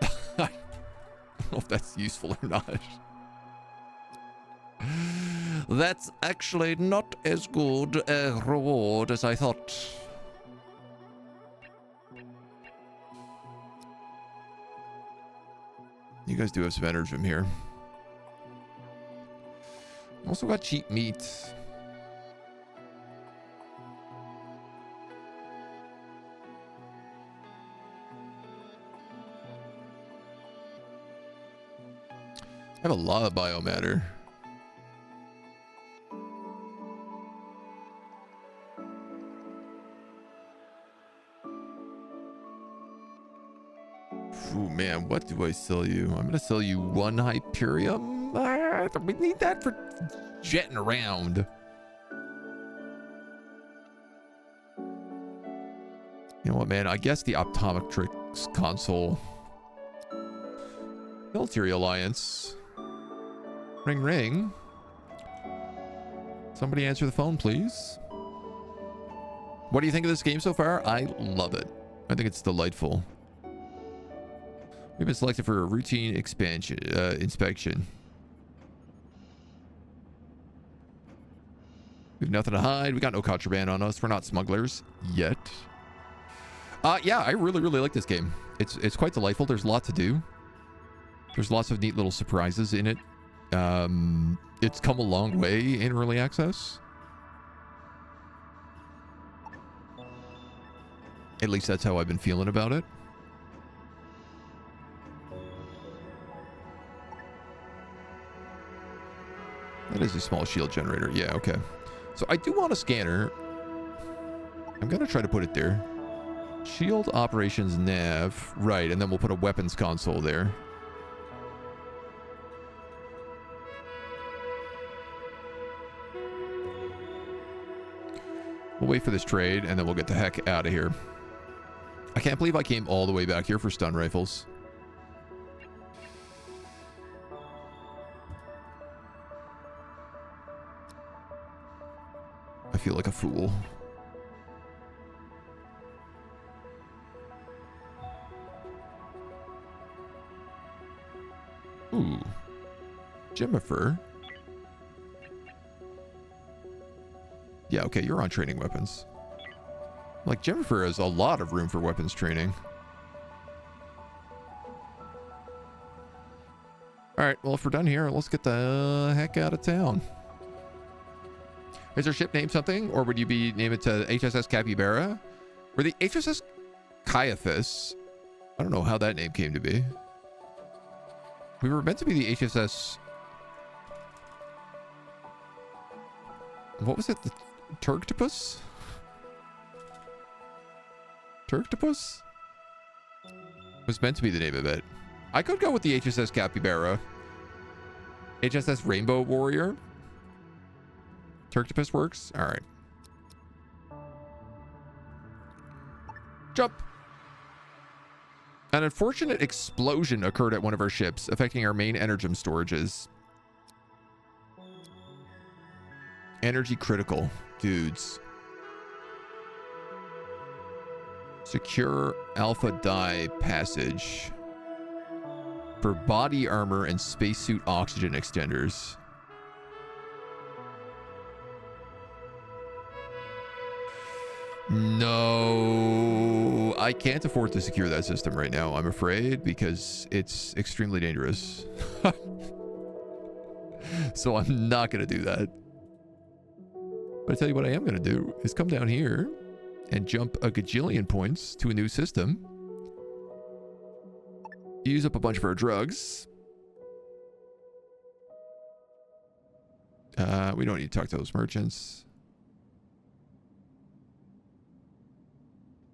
I don't know if that's useful or not. That's actually not as good a reward as I thought. You guys do have some energy here. Also got cheap meat. I have a lot of biomatter. Ooh, man, what do I sell you? I'm gonna sell you 1 Hyperium. We need that for jetting around. You know what, man? I guess the Optometrics console. Military Alliance. Ring, ring. Somebody answer the phone, please. What do you think of this game so far? I love it. I think it's delightful. We've been selected for a routine inspection. We have nothing to hide. We got no contraband on us. We're not smugglers yet. Yeah, I really like this game. It's quite delightful. There's a lot to do. There's lots of neat little surprises in it. It's come a long way in early access. At least that's how I've been feeling about it. That is a small shield generator. Yeah, okay. So I do want a scanner. I'm going to try to put it there. Shield operations nav. Right, and then we'll put a weapons console there. We'll wait for this trade, and then we'll get the heck out of here. I can't believe I came all the way back here for stun rifles. I feel like a fool. Ooh. Jennifer. Yeah, okay, you're on training weapons. Like, Jennifer has a lot of room for weapons training. Alright, well, if we're done here, let's get the heck out of town. Is our ship named something? Or would you be named it to HSS Capybara? Or the HSS Caiaphas? I don't know how that name came to be. We were meant to be the HSS... What was it? The Turktopus? Turktopus? Was meant to be the name of it. I could go with the HSS Capybara. HSS Rainbow Warrior? Turktopus works? Alright. Jump! An unfortunate explosion occurred at one of our ships, affecting our main energem storages. Energy critical. Dudes. Secure alpha dye passage. For body armor and spacesuit oxygen extenders. No, I can't afford to secure that system right now, I'm afraid, because it's extremely dangerous. So I'm not going to do that. But I tell you what I am going to do is come down here and jump a gajillion points to a new system. Use up a bunch of our drugs. We don't need to talk to those merchants.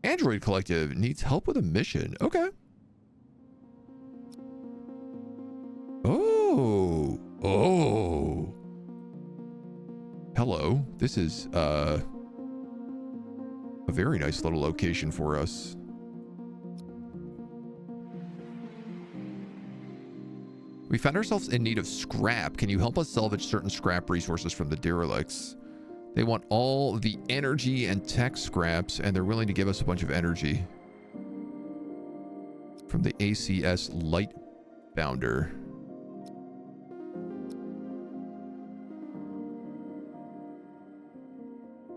Android Collective needs help with a mission. Okay. Oh. Oh. Hello. This is a very nice little location for us. We found ourselves in need of scrap. Can you help us salvage certain scrap resources from the derelicts? They want all the energy and tech scraps, and they're willing to give us a bunch of energy. From the ACS light bounder.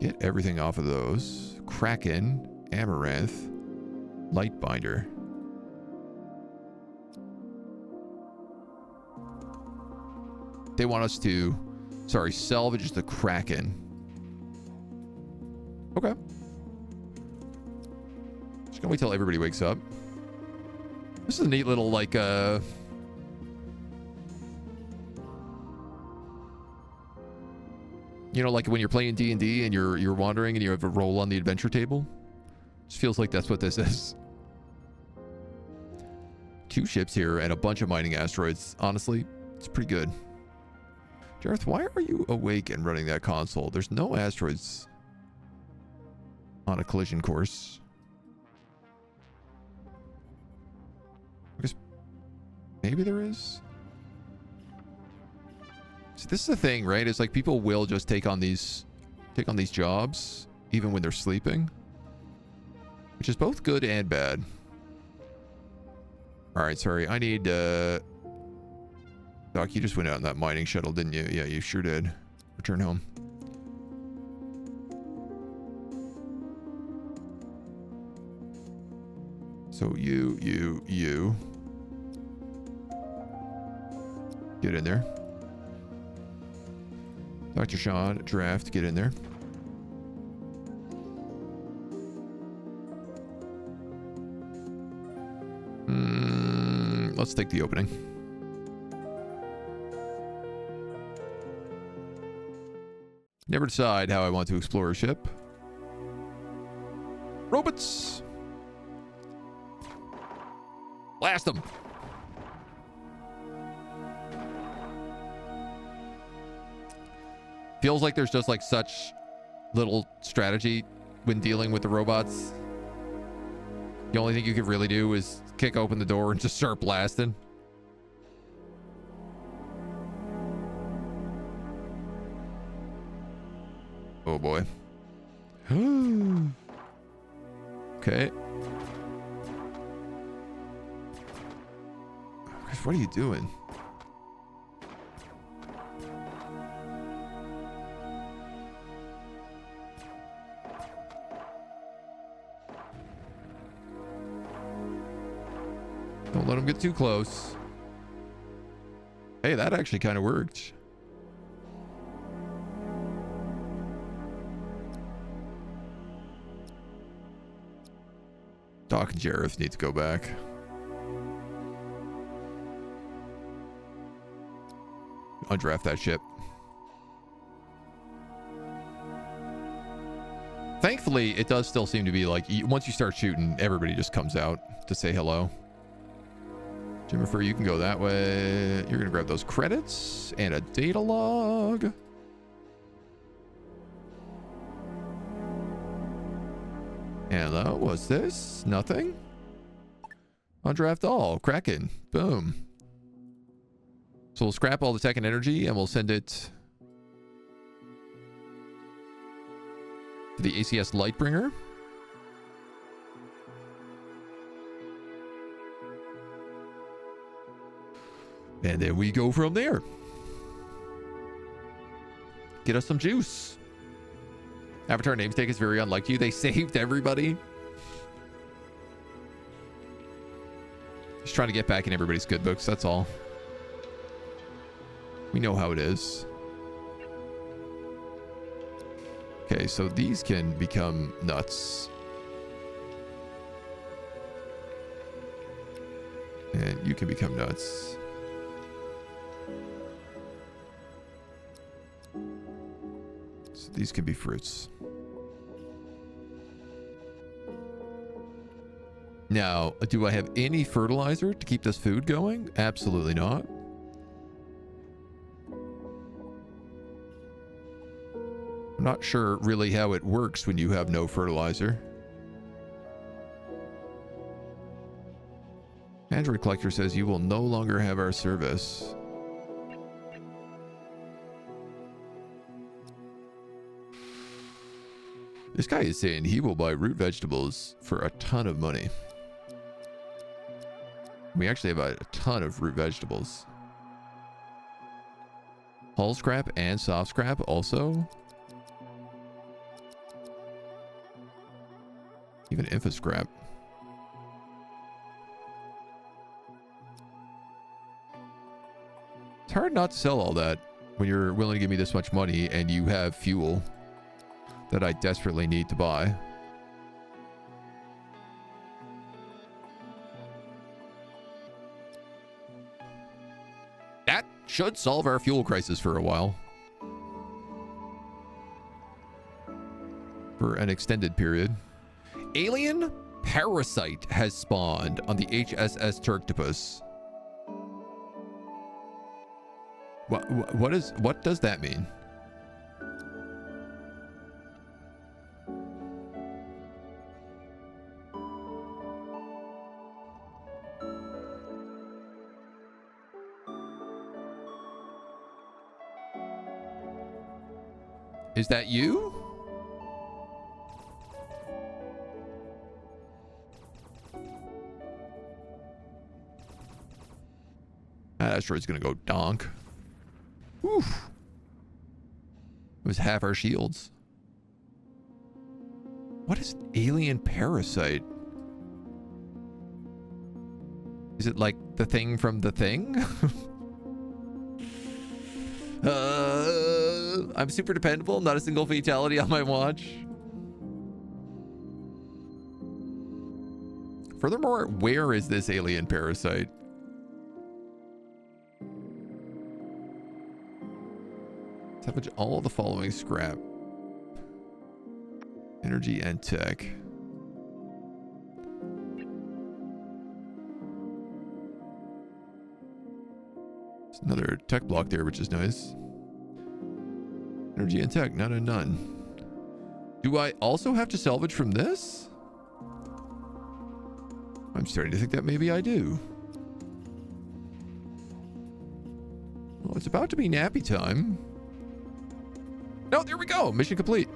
Get everything off of those. Kraken, Amaranth, light binder. They want us to, salvage the Kraken. Okay. Just gonna wait till everybody wakes up. This is a neat little, like, you know, like when you're playing D&D and you're wandering and you have a roll on the adventure table. Just feels like that's what this is. 2 ships here and a bunch of mining asteroids. Honestly, it's pretty good. Jareth, why are you awake and running that console? There's no asteroids on a collision course. I guess maybe there is. See, this is the thing, right? It's like people will just take on these jobs even when they're sleeping, which is both good and bad. All right, sorry. I need Doc, you just went out in that mining shuttle, didn't you? Yeah, you sure did. Return home. So you get in there. Dr. Sean, draft, get in there. Let's take the opening. Never decide how I want to explore a ship. Robots! Blast them! Feels like there's just like such little strategy when dealing with the robots. The only thing you could really do is kick open the door and just start blasting. Oh boy. Okay. What are you doing? Don't let them get too close. Hey, that actually kind of worked. Doc and Jareth need to go back. Undraft that ship. Thankfully, it does still seem to be like, once you start shooting, everybody just comes out to say hello. Jennifer, you can go that way. You're gonna grab those credits and a data log. Hello, what's this? Nothing? Undraft all. Kraken. Boom. So we'll scrap all the tech and energy and we'll send it to the ACS Lightbringer. And then we go from there. Get us some juice. Avatar namesake is very unlike you. They saved everybody. Just trying to get back in everybody's good books, that's all. We know how it is. Okay, so these can become nuts. And you can become nuts. So these can be fruits. Now, do I have any fertilizer to keep this food going? Absolutely not. I'm not sure really how it works when you have no fertilizer. Android Collector says you will no longer have our service. This guy is saying he will buy root vegetables for a ton of money. We actually have a ton of root vegetables. Hull scrap and soft scrap also. Even info scrap. It's hard not to sell all that when you're willing to give me this much money and you have fuel that I desperately need to buy. That should solve our fuel crisis for a while. For an extended period. Alien parasite has spawned on the HSS Turktopus. What does that mean? Is that you? That asteroid's gonna go donk. Oof. It was half our shields. What is alien parasite? Is it like the thing from the thing? I'm super dependable. Not a single fatality on my watch. Furthermore, where is this alien parasite? Salvage all the following scrap. Energy and tech. There's another tech block there, which is nice. Energy and tech, none and none. Do I also have to salvage from this? I'm starting to think that maybe I do. Well, it's about to be nappy time. No, there we go. Mission complete.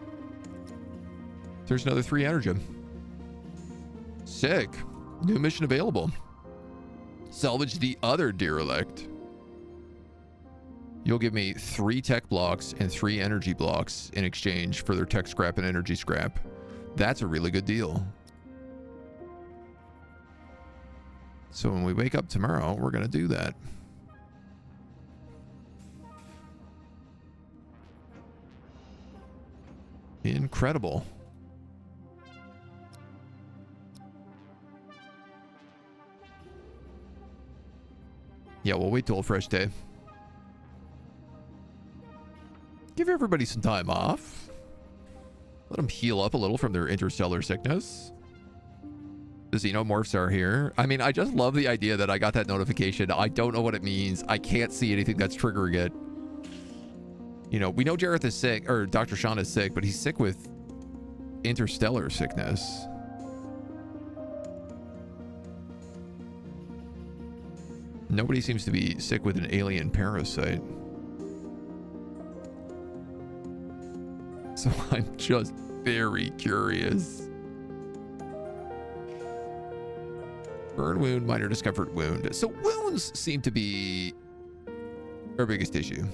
There's another 3 energy. Sick. New mission available. Salvage the other derelict. You'll give me 3 tech blocks and 3 energy blocks in exchange for their tech scrap and energy scrap. That's a really good deal. So when we wake up tomorrow, we're going to do that. Incredible. Yeah, we'll wait till a fresh day. Give everybody some time off. Let them heal up a little from their interstellar sickness. The xenomorphs are here. I mean, I just love the idea that I got that notification. I don't know what it means. I can't see anything that's triggering it. You know, we know Jareth is sick, or Dr. Sean is sick, but he's sick with interstellar sickness. Nobody seems to be sick with an alien parasite. So I'm just very curious. Burn wound, minor discomfort wound. So wounds seem to be our biggest issue.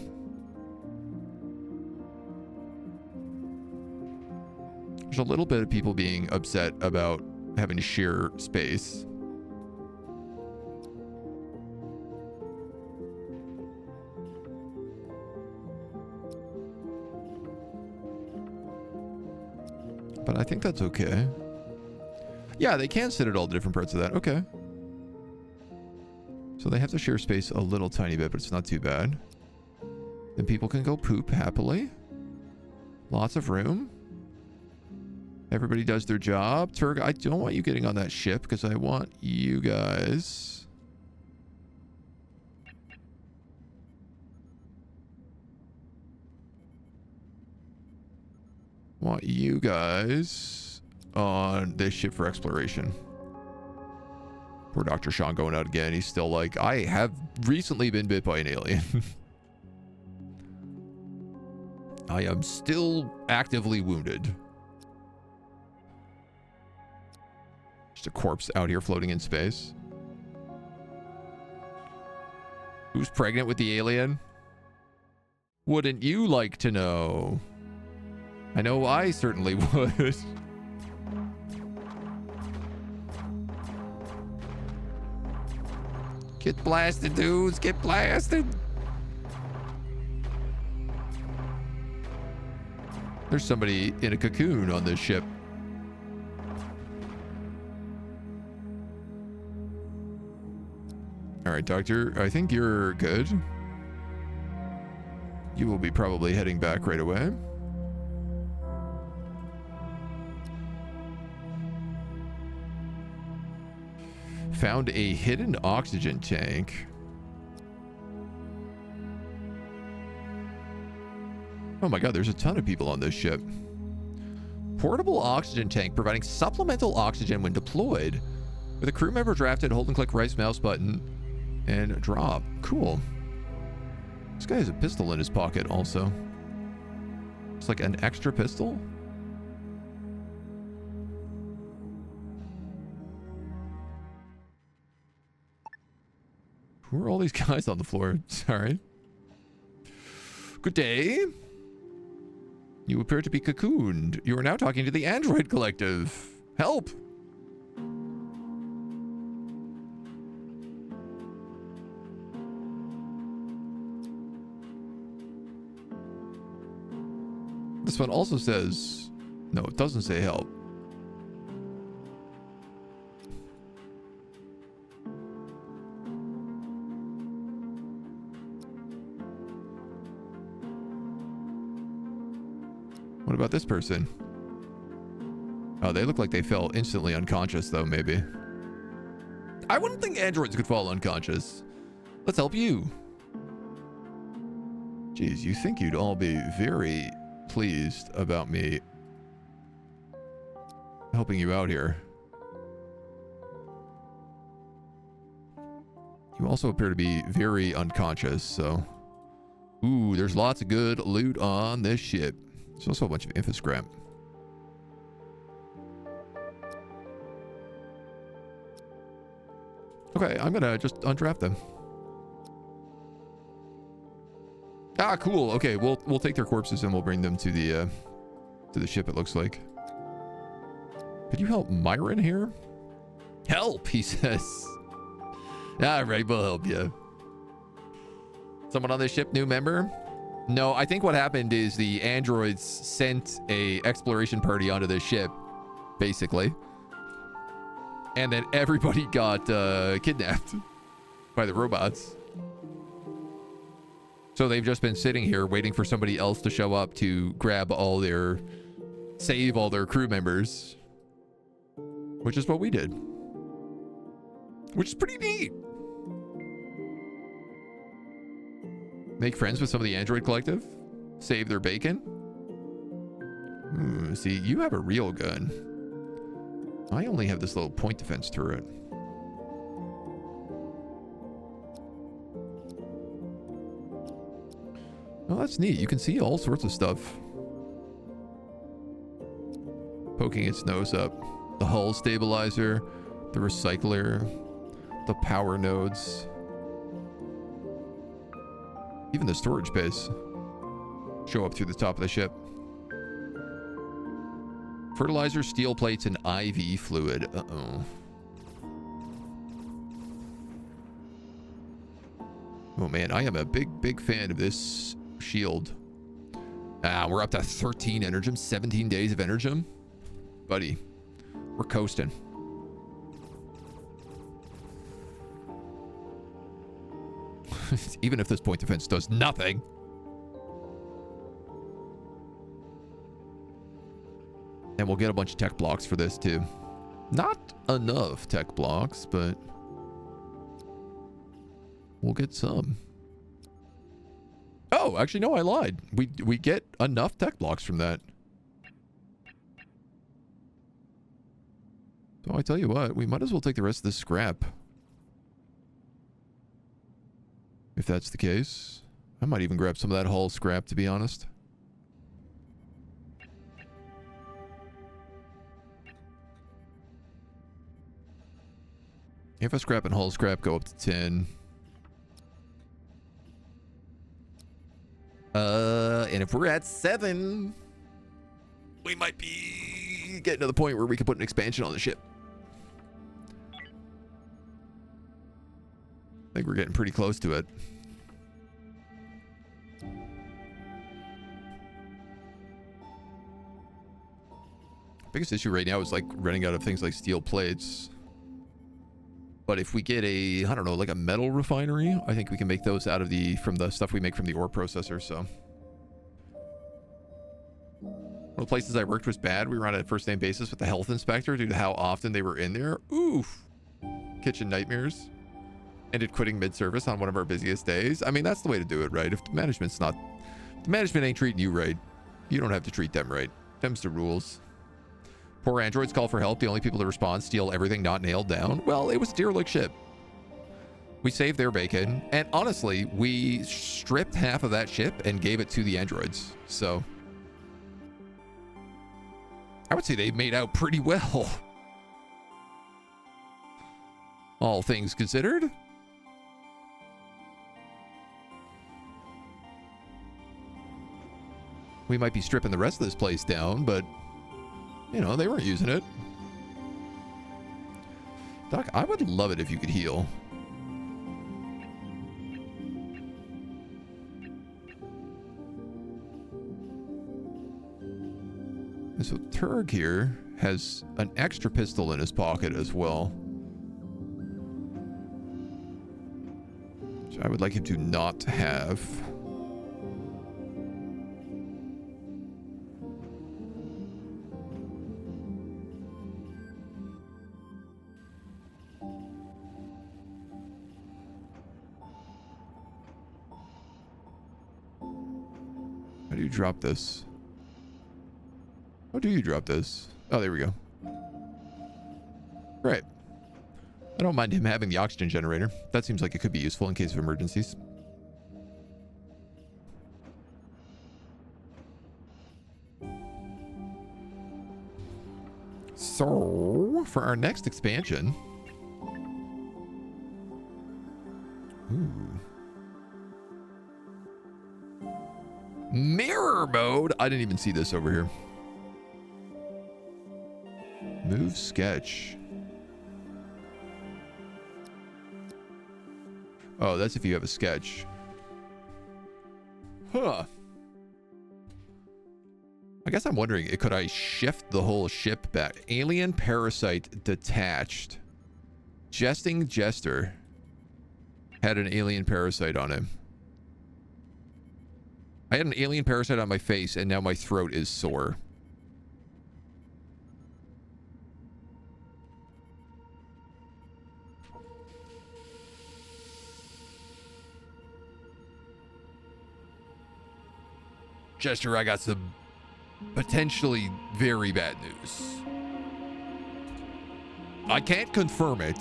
There's a little bit of people being upset about having to share space. But I think that's okay. Yeah, they can sit at all the different parts of that. Okay. So they have to share space a little tiny bit, but it's not too bad. Then people can go poop happily. Lots of room. Everybody does their job. Turg, I don't want you getting on that ship because I want you guys. Want you guys on this ship for exploration. Poor Dr. Sean going out again. He's still like, I have recently been bit by an alien. I am still actively wounded. Just a corpse out here floating in space. Who's pregnant with the alien? Wouldn't you like to know? I know I certainly would. Get blasted, dudes. Get blasted. There's somebody in a cocoon on this ship. All right, Doctor. I think you're good. You will be probably heading back right away. Found a hidden oxygen tank. Oh my god, there's a ton of people on this ship. Portable oxygen tank providing supplemental oxygen when deployed. With a crew member drafted, hold and click right mouse button and drop. Cool. This guy has a pistol in his pocket also. It's like an extra pistol? Who are all these guys on the floor? Sorry. Good day. You appear to be cocooned. You are now talking to the Android Collective. Help! This one also says... No, it doesn't say help. What about this person? Oh, they look like they fell instantly unconscious, though, maybe. I wouldn't think androids could fall unconscious. Let's help you. Jeez, you think you'd all be very pleased about me helping you out here. You also appear to be very unconscious, so... Ooh, there's lots of good loot on this ship. There's also a bunch of info scrap. Okay, I'm gonna just undraft them. Ah, cool. Okay, we'll take their corpses and we'll bring them to the ship. It looks like. Could you help Myron here? Help, he says. All right, we'll help you. Someone on this ship, new member? No, I think what happened is the androids sent a exploration party onto this ship, basically. And then everybody got kidnapped by the robots. So they've just been sitting here waiting for somebody else to show up to grab all their... save all their crew members. Which is what we did. Which is pretty neat. Make friends with some of the Android Collective. Save their bacon. See, you have a real gun. I only have this little point defense turret. Oh, that's neat. You can see all sorts of stuff. Poking its nose up. The hull stabilizer. The recycler. The power nodes. Even the storage base show up through the top of the ship. Fertilizer, steel plates, and IV fluid. Uh-oh. Oh man, I am a big fan of this shield. We're up to 13 energem, 17 days of energem. Buddy, we're coasting. Even if this point defense does nothing. And we'll get a bunch of tech blocks for this too. Not enough tech blocks, but we'll get some. Oh, actually, no, I lied. We get enough tech blocks from that. So I tell you what, we might as well take the rest of this scrap If that's the case, I might even grab some of that hull scrap, to be honest. If I scrap and hull scrap go up to 10. And if we're at 7, we might be getting to the point where we can put an expansion on the ship. I think we're getting pretty close to it. Biggest issue right now is like running out of things like steel plates. But if we get a, I don't know, like a metal refinery, I think we can make those out of from the stuff we make from the ore processor, so. One of the places I worked was bad. We were on a first name basis with the health inspector due to how often they were in there. Oof. Kitchen nightmares. Ended quitting mid-service on one of our busiest days. I mean, that's the way to do it, right? If the management's not, if the management ain't treating you right, you don't have to treat them right. Them's the rules. Poor androids call for help. The only people to respond steal everything not nailed down. Well, it was a derelict ship. We saved their bacon. And honestly, we stripped half of that ship and gave it to the androids. So I would say they made out pretty well. All things considered. We might be stripping the rest of this place down, but you know, they weren't using it. Doc, I would love it if you could heal. And so Turg here has an extra pistol in his pocket as well. Which I would like him to not have. How do you drop this? How do you drop this? Oh, there we go. Right. I don't mind him having the oxygen generator. That seems like it could be useful in case of emergencies. So, for our next expansion... Ooh. Mirror mode? I didn't even see this over here. Move sketch. Oh, that's if you have a sketch. Huh. I guess I'm wondering, could I shift the whole ship back? Alien parasite detached. Jesting Jester had an alien parasite on him. I had an alien parasite on my face, and now my throat is sore. Jester, I got some potentially very bad news. I can't confirm it,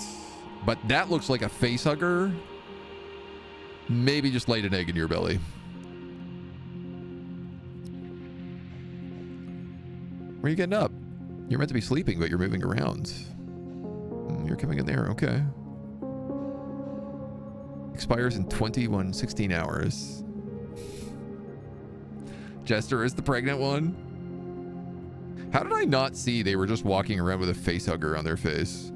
but that looks like a face hugger. Maybe just laid an egg in your belly. Where are you getting up? You're meant to be sleeping, but you're moving around. You're coming in there, okay. Expires in 16 hours. Jester is the pregnant one. How did I not see they were just walking around with a face hugger on their face?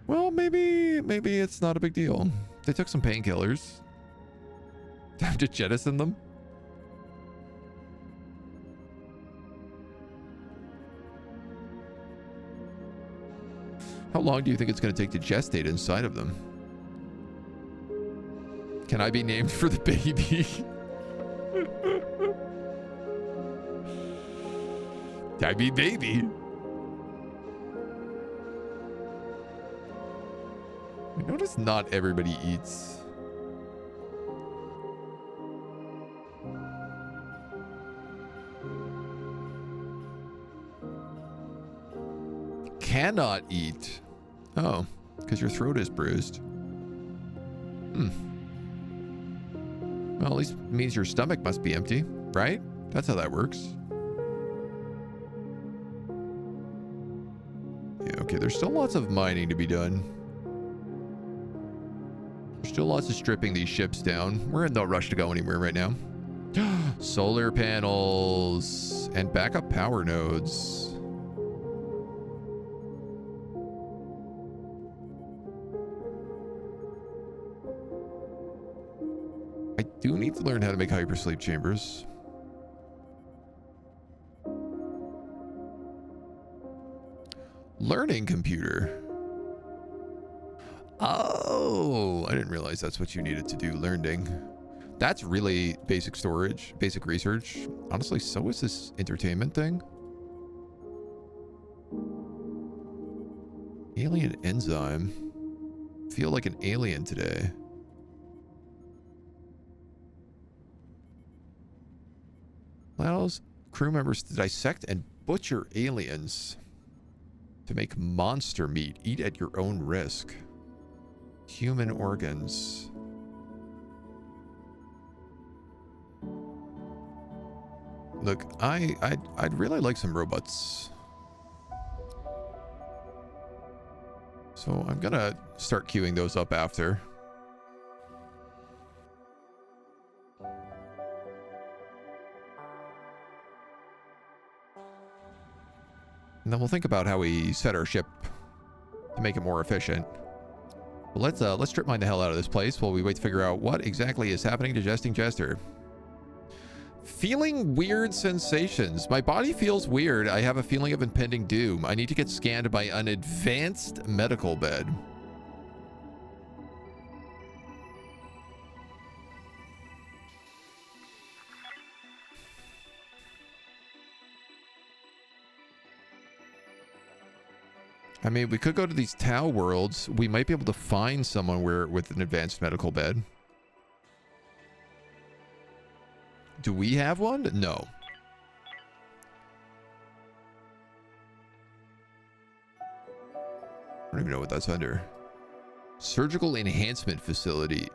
Well, maybe it's not a big deal. They took some painkillers. Time to jettison them. How long do you think it's going to take to gestate inside of them? Can I be named for the baby? I mean, baby. I notice not everybody eats. cannot eat. Oh, because your throat is bruised. Well, at least it means your stomach must be empty, right? That's how that works. Yeah, okay, there's still lots of mining to be done. There's still lots of stripping these ships down. We're in no rush to go anywhere right now. Solar panels and backup power nodes. I do need to learn how to make hypersleep chambers. Learning computer. Oh, I didn't realize that's what you needed to do, learning. That's really basic storage, basic research. Honestly, so is this entertainment thing. Alien enzyme. Feel like an alien today. Allows crew members to dissect and butcher aliens to make monster meat. Eat at your own risk. Human organs. Look, I'd really like some robots. So I'm gonna start queuing those up after. And then we'll think about how we set our ship to make it more efficient. But let's strip mine the hell out of this place while we wait to figure out what exactly is happening to Jesting Jester. Feeling weird sensations. My body feels weird. I have a feeling of impending doom. I need to get scanned by an advanced medical bed. I mean, we could go to these Tau worlds. We might be able to find someone with an advanced medical bed. Do we have one? No. I don't even know what that's under. Surgical enhancement facility.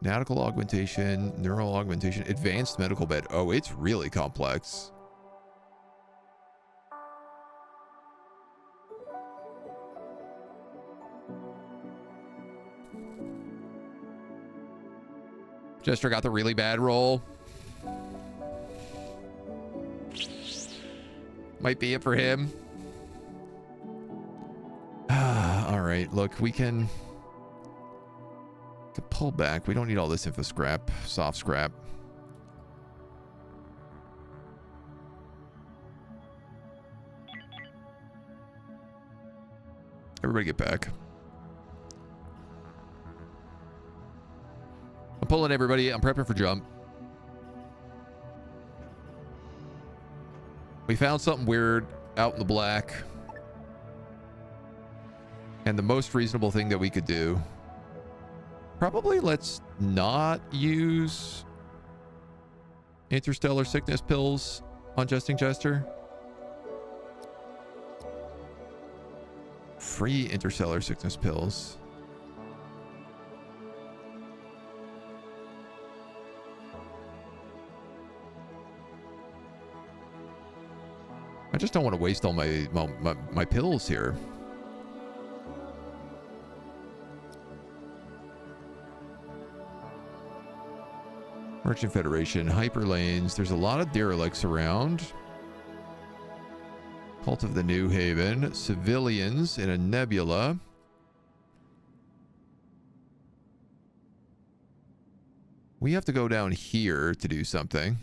Nautical augmentation, neural augmentation, advanced medical bed. Oh, it's really complex. Jester got the really bad roll. Might be it for him. All right, look, we can pull back. We don't need all this info scrap, soft scrap. Everybody get back. I'm pulling everybody. I'm prepping for jump. We found something weird out in the black. And the most reasonable thing that we could do. Probably let's not use interstellar sickness pills on Jesting Jester. Free interstellar sickness pills. I just don't want to waste all my pills here. Merchant Federation, hyperlanes. There's a lot of derelicts around. Cult of the New Haven. Civilians in a nebula. We have to go down here to do something.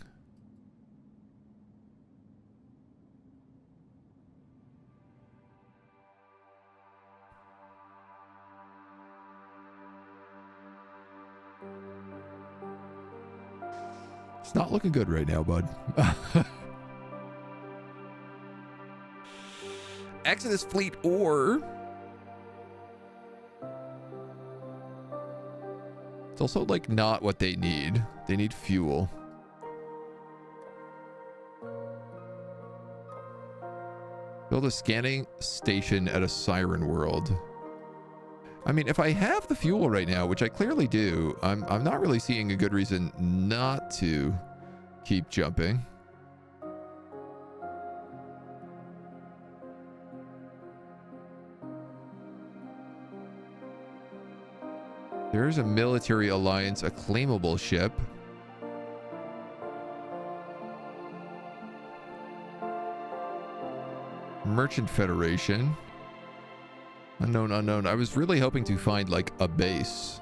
It's not looking good right now, bud. Exodus fleet or... It's also like not what they need. They need fuel. Build a scanning station at a Siren World. I mean, if I have the fuel right now, which I clearly do, I'm not really seeing a good reason not to keep jumping. There's a military alliance, a claimable ship. Merchant Federation. Unknown, unknown. I was really hoping to find like a base.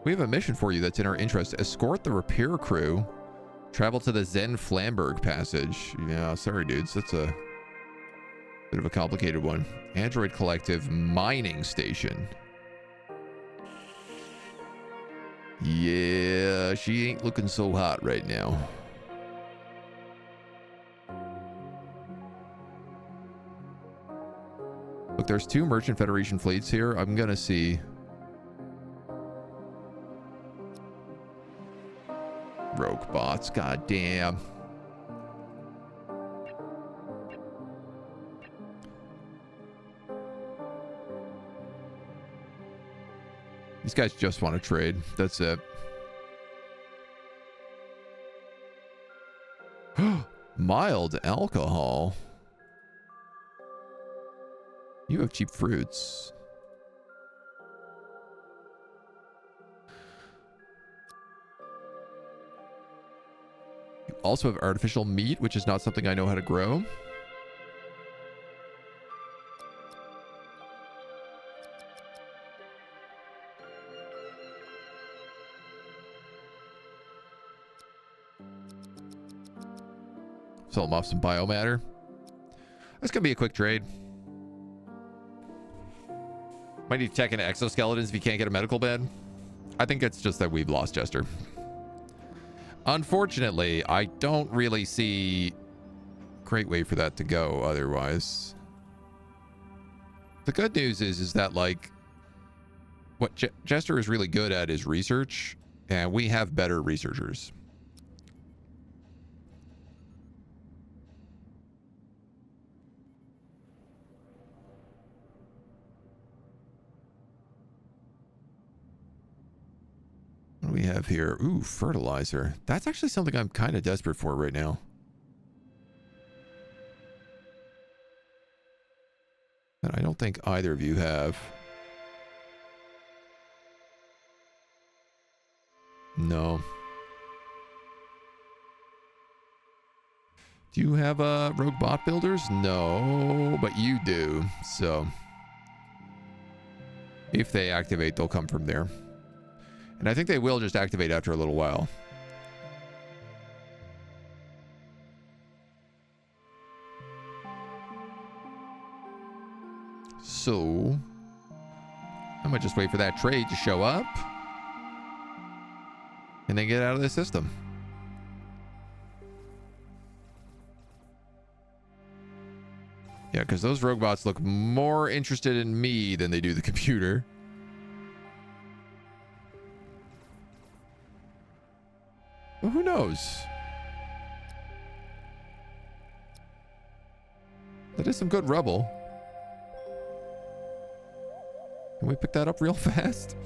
We have a mission for you that's in our interest. Escort the repair crew. Travel to the Zen Flamberg passage. Yeah, sorry dudes. That's a bit of a complicated one. Android Collective mining station. Yeah, she ain't looking so hot right now. Look, there's 2 Merchant Federation fleets here. I'm gonna see. Rogue bots, goddamn. These guys just want to trade. That's it. Mild alcohol. You have cheap fruits. You also have artificial meat, which is not something I know how to grow. Sell them off some biomatter. That's gonna be a quick trade. Might need to check into exoskeletons if you can't get a medical bed. I think it's just that we've lost Jester. Unfortunately, I don't really see a great way for that to go otherwise. The good news is that like what Jester is really good at is research, and we have better researchers. What do we have here? Ooh, fertilizer. That's actually something I'm kind of desperate for right now. That I don't think either of you have. No. Do you have rogue bot builders? No, but you do. So if they activate, they'll come from there. And I think they will just activate after a little while. So I might just wait for that trade to show up and then get out of the system. Yeah, because those rogue bots look more interested in me than they do the computer. Well, who knows? That is some good rubble. Can we pick that up real fast?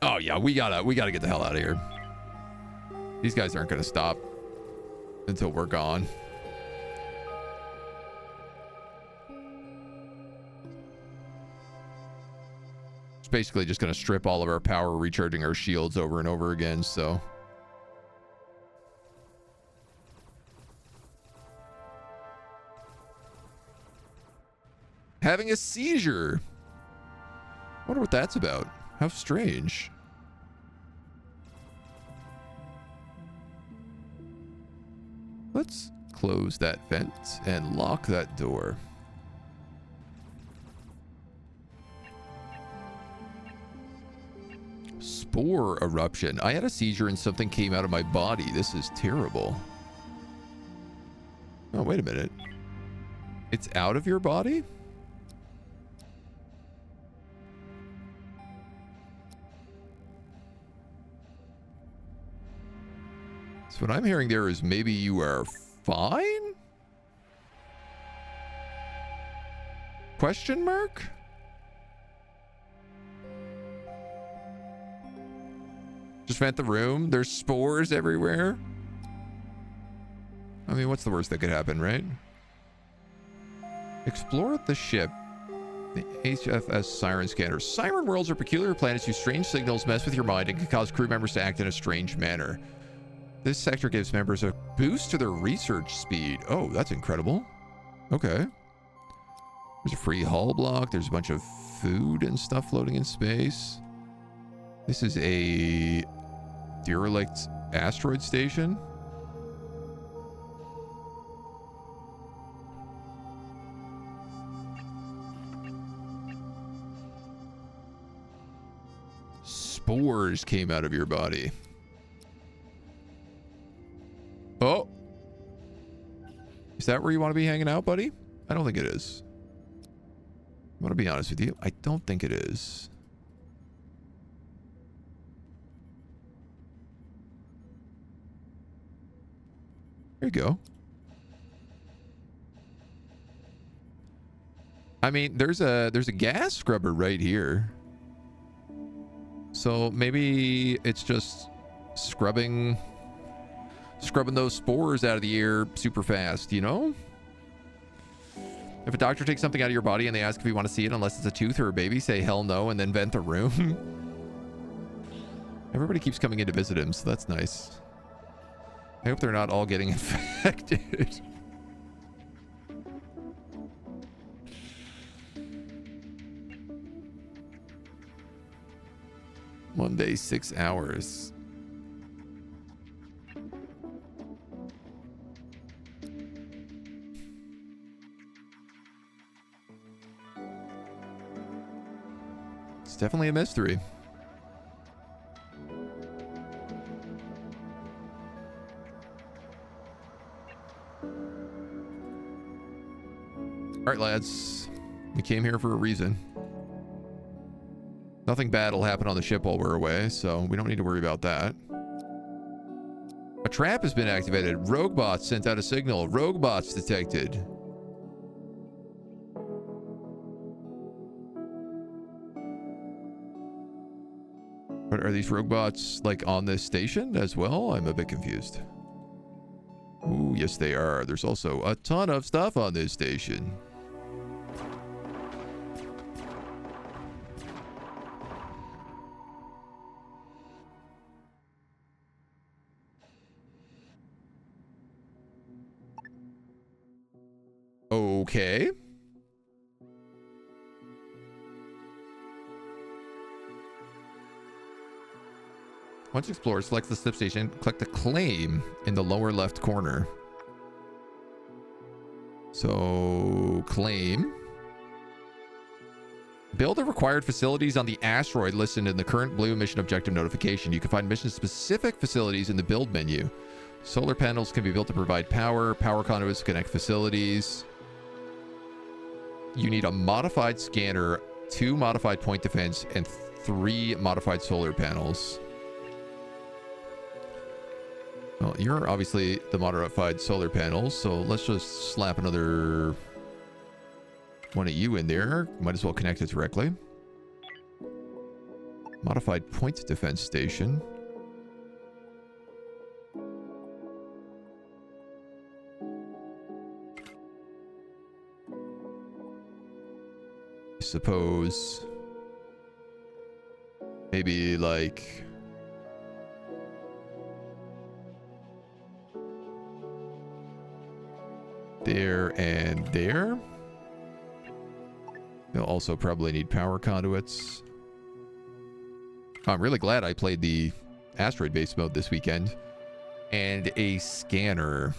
Oh yeah, we gotta get the hell out of here. These guys aren't gonna stop until we're gone. It's basically just gonna strip all of our power, recharging our shields over and over again, so. Having a seizure. Wonder what that's about. How strange. Let's close that vent and lock that door. Spore eruption. I had a seizure and something came out of my body. This is terrible. Oh, wait a minute. It's out of your body? So what I'm hearing there is maybe you are fine? Question mark? Just vent the room. There's spores everywhere. I mean, what's the worst that could happen, right? Explore the ship. The HFS Siren scanners. Siren Worlds are peculiar planets whose strange signals mess with your mind and can cause crew members to act in a strange manner. This sector gives members a boost to their research speed. Oh, that's incredible. Okay. There's a free hull block. There's a bunch of food and stuff floating in space. This is a derelict asteroid station. Spores came out of your body. Oh. Is that where you want to be hanging out, buddy? I don't think it is. I want to be honest with you. I don't think it is. There you go. I mean, there's a gas scrubber right here. So maybe it's just scrubbing those spores out of the air super fast, you know? If a doctor takes something out of your body and they ask if you want to see it, unless it's a tooth or a baby, say hell no and then vent the room. Everybody keeps coming in to visit him, so that's nice. I hope they're not all getting infected. One day, 6 hours. It's definitely a mystery. All right, lads. We came here for a reason. Nothing bad will happen on the ship while we're away, so we don't need to worry about that. A trap has been activated. Rogue bots sent out a signal. Rogue bots detected. But are these rogue bots like on this station as well? I'm a bit confused. Ooh, yes they are. There's also a ton of stuff on this station. Okay. Once you explore, select the slip station, click the claim in the lower left corner. So, claim. Build the required facilities on the asteroid listed in the current blue mission objective notification. You can find mission-specific facilities in the build menu. Solar panels can be built to provide power. Power conduits to connect facilities. You need a modified scanner, 2 modified point defense, and 3 modified solar panels. Well, you're obviously the modified solar panels, so let's just slap another one of you in there. Might as well connect it directly. Modified point defense station. I suppose maybe like there and there. They'll also probably need power conduits. I'm really glad I played the asteroid base mode this weekend. And a scanner.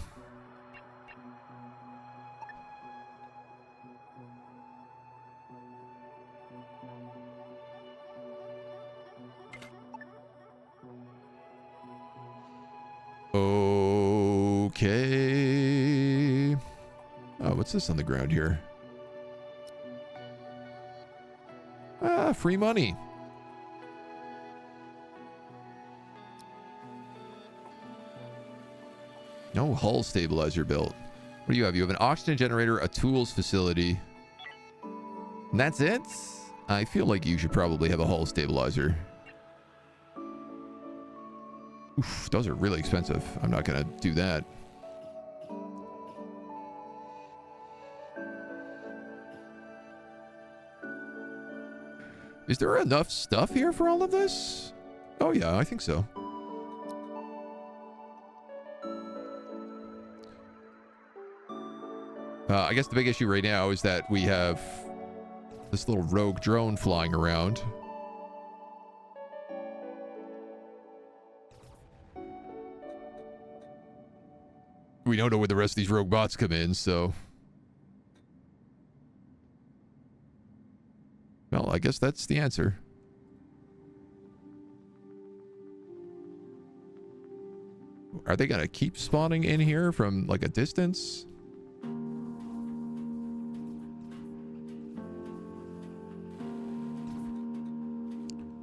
Okay. Oh, what's this on the ground here? Ah, free money. No hull stabilizer built. What do you have? You have an oxygen generator, a tools facility. And that's it? I feel like you should probably have a hull stabilizer. Oof, those are really expensive. I'm not going to do that. Is there enough stuff here for all of this? Oh yeah, I think so. I guess the big issue right now is that we have this little rogue drone flying around. We don't know where the rest of these rogue bots come in, so... Well, I guess that's the answer. Are they gonna keep spawning in here from, like, a distance?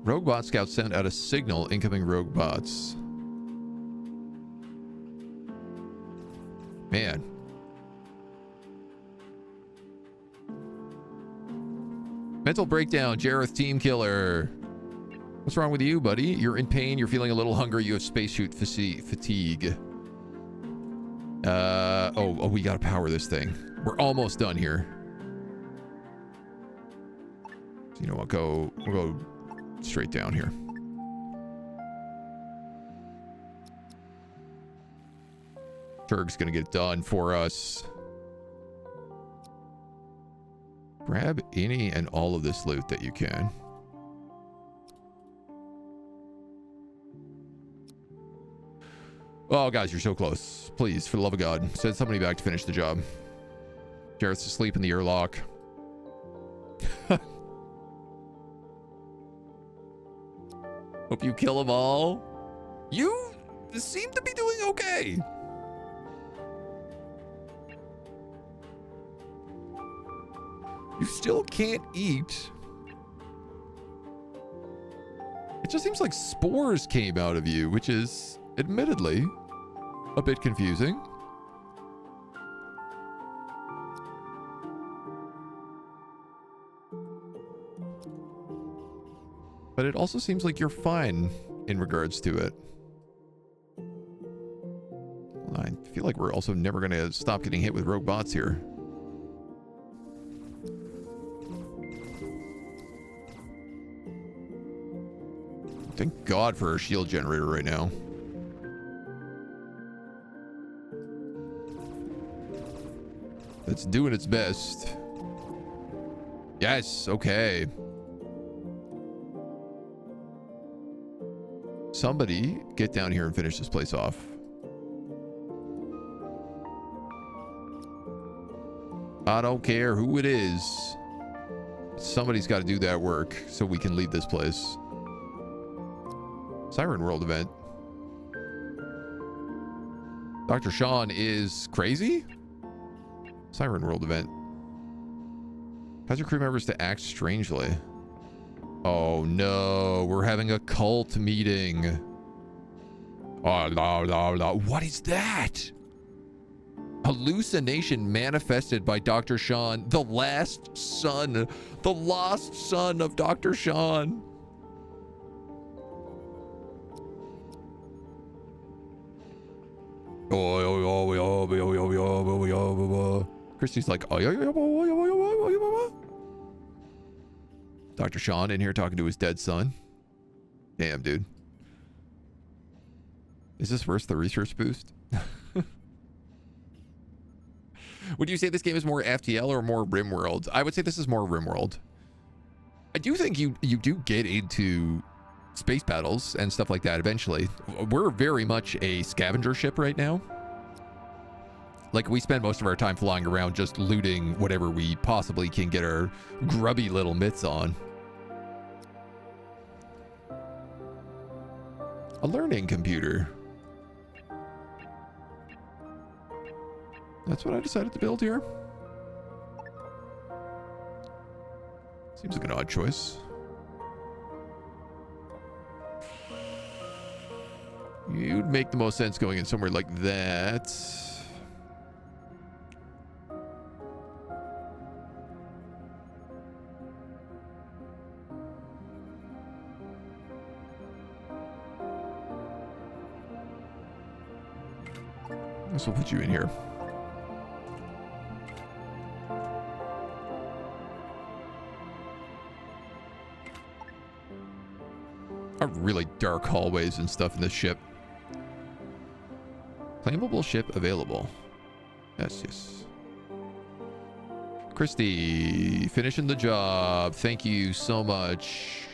Rogue bot scout sent out a signal, incoming rogue bots. Man. Mental breakdown, Jareth team killer. What's wrong with you, buddy? You're in pain, you're feeling a little hungry, you have spacesuit fatigue. Oh, we gotta power this thing. We're almost done here. So, you know what, we'll go straight down here. Turg's gonna get it done for us. Grab any and all of this loot that you can. Oh, guys, you're so close. Please, for the love of God, send somebody back to finish the job. Jareth's asleep in the airlock. Hope you kill them all. You seem to be doing okay. You still can't eat. It just seems like spores came out of you, which is admittedly a bit confusing. But it also seems like you're fine in regards to it. I feel like we're also never going to stop getting hit with rogue bots here. Thank God for our shield generator right now. It's doing its best. Yes, okay. Somebody get down here and finish this place off. I don't care who it is. Somebody's got to do that work so we can leave this place. Siren World event. Dr. Sean is crazy? Siren World event. Cause your crew members to act strangely. Oh no, we're having a cult meeting. Oh, la, la, la. What is that? Hallucination manifested by Dr. Sean, the last son of Dr. Sean. Christy's like, Dr. Sean in here talking to his dead son. Damn, dude. Is this worth the research boost? Would you say this game is more FTL or more RimWorld? I would say this is more RimWorld. I do think you do get into space battles and stuff like that eventually. We're very much a scavenger ship right now. Like, we spend most of our time flying around just looting whatever we possibly can get our grubby little mitts on. A learning computer. That's what I decided to build here. Seems like an odd choice. you'd make the most sense going in somewhere like that. This will put you in here. Are really dark hallways and stuff in this ship. Claimable ship available. Yes, yes. Christy, finishing the job. Thank you so much.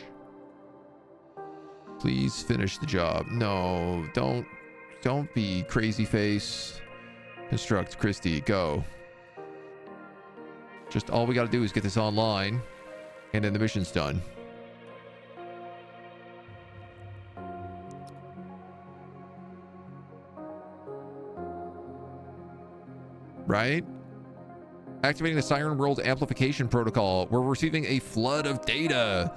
Please finish the job. No, don't be crazy face. Construct, Christy, go. Just all we got to do is get this online, and then the mission's done. Right? Activating the Siren Worlds amplification protocol. We're receiving a flood of data.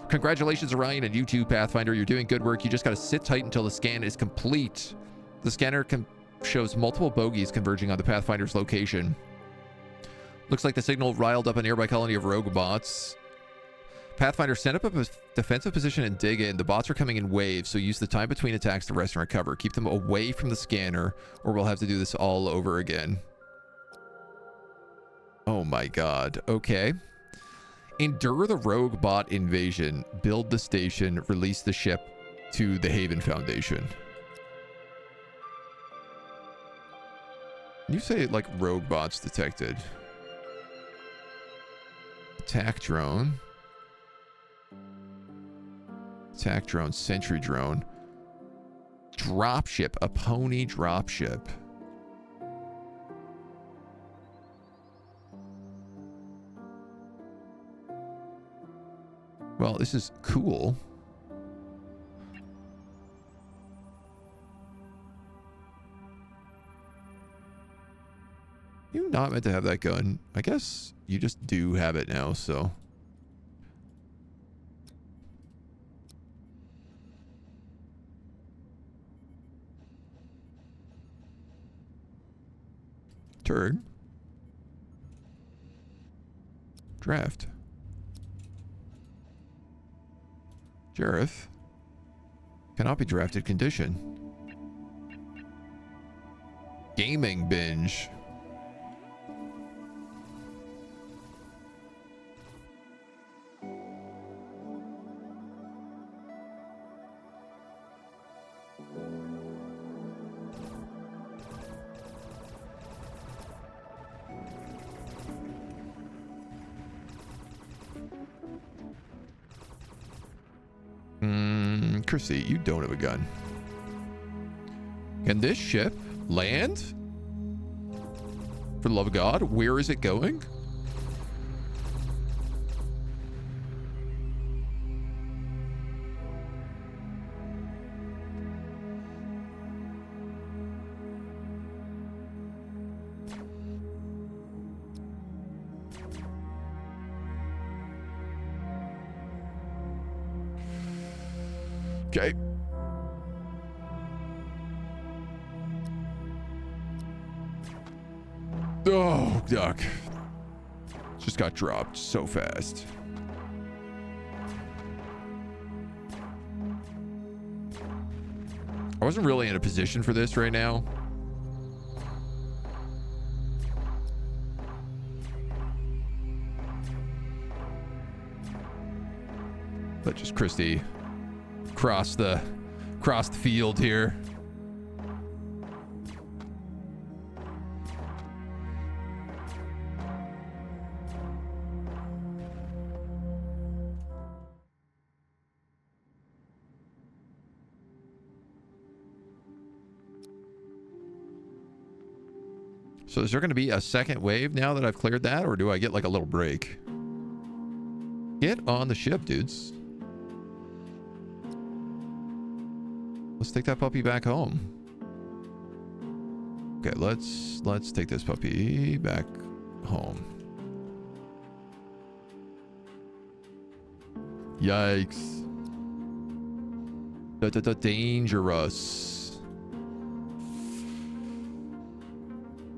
Congratulations, Orion and U2 Pathfinder. You're doing good work. You just got to sit tight until the scan is complete. The scanner shows multiple bogies converging on the Pathfinder's location. Looks like the signal riled up a nearby colony of rogue bots. Pathfinder, set up a defensive position and dig in. The bots are coming in waves, so use the time between attacks to rest and recover. Keep them away from the scanner, or we'll have to do this all over again. Oh my god. Okay. Endure the rogue bot invasion. Build the station. Release the ship to the Haven Foundation. You say like rogue bots detected. Attack drone. Attack drone. Sentry drone. Dropship. A pony dropship. Well, this is cool. You're not meant to have that gun. I guess you just do have it now, so. Turn. Draft. Jareth. Cannot be drafted condition. Gaming binge. Chrissy, you don't have a gun. Can this ship land? For the love of God, where is it going? Okay. Oh, duck. Just got dropped so fast. I wasn't really in a position for this right now. But just Christy cross the field here. So is there going to be a second wave now that I've cleared that, or do I get like a little break? Get on the ship, dudes. Let's take that puppy back home. Okay, let's take this puppy back home. Yikes. Dangerous.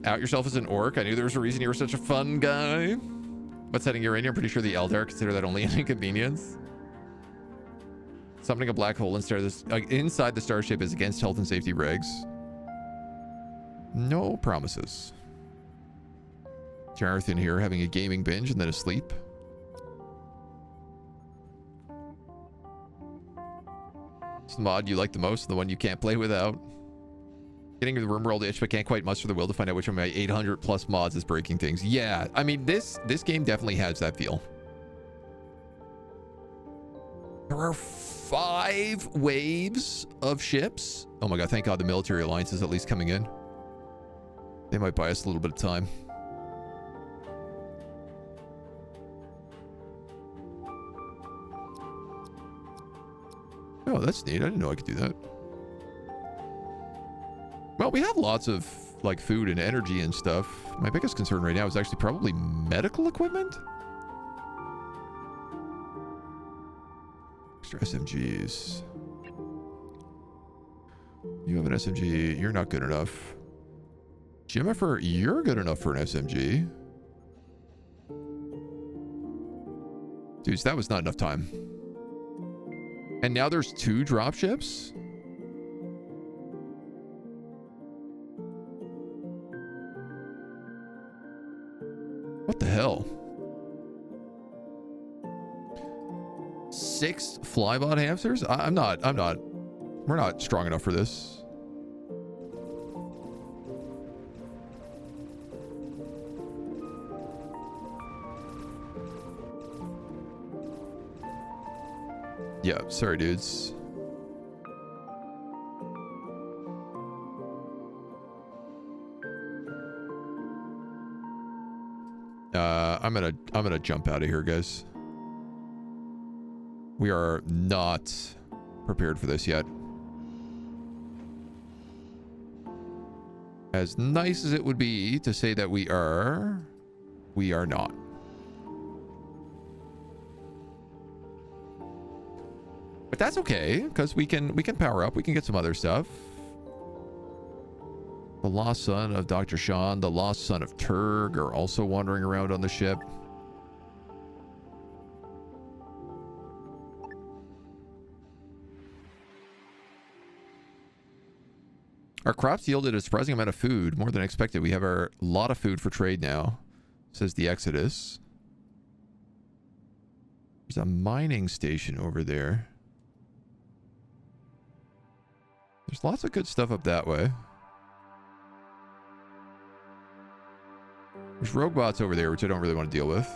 Out yourself as an orc. I knew there was a reason you were such a fun guy. What setting you're in? I'm pretty sure the Eldar consider that only an inconvenience. Summoning a black hole inside the starship is against health and safety regs. No promises. Jonathan here having a gaming binge and then asleep. It's the mod you like the most, the one you can't play without. Getting the RimWorld itch, but can't quite muster the will to find out which of my 800 plus mods is breaking things. Yeah, I mean, this game definitely has that feel. There are 5 waves of ships. Oh my god, thank god the military alliance is at least coming in. They might buy us a little bit of time. Oh, that's neat. I didn't know I could do that. Well, we have lots of like food and energy and stuff. My biggest concern right now is actually probably medical equipment. Extra SMGs. You have an SMG. You're not good enough. Jimmifer, you're good enough for an SMG. Dudes, that was not enough time. And now there's 2 dropships? What the hell? 6 flybot hamsters? I'm not. We're not strong enough for this. Yeah, sorry, dudes. I'm gonna jump out of here, guys. We are not prepared for this yet. As nice as it would be to say that we are not. But that's okay, because we can power up. We can get some other stuff. The lost son of Dr. Sean, the lost son of Turg are also wandering around on the ship. Our crops yielded a surprising amount of food, more than expected. We have a lot of food for trade now, says the Exodus. There's a mining station over there. There's lots of good stuff up that way. There's rogue bots over there, which I don't really want to deal with.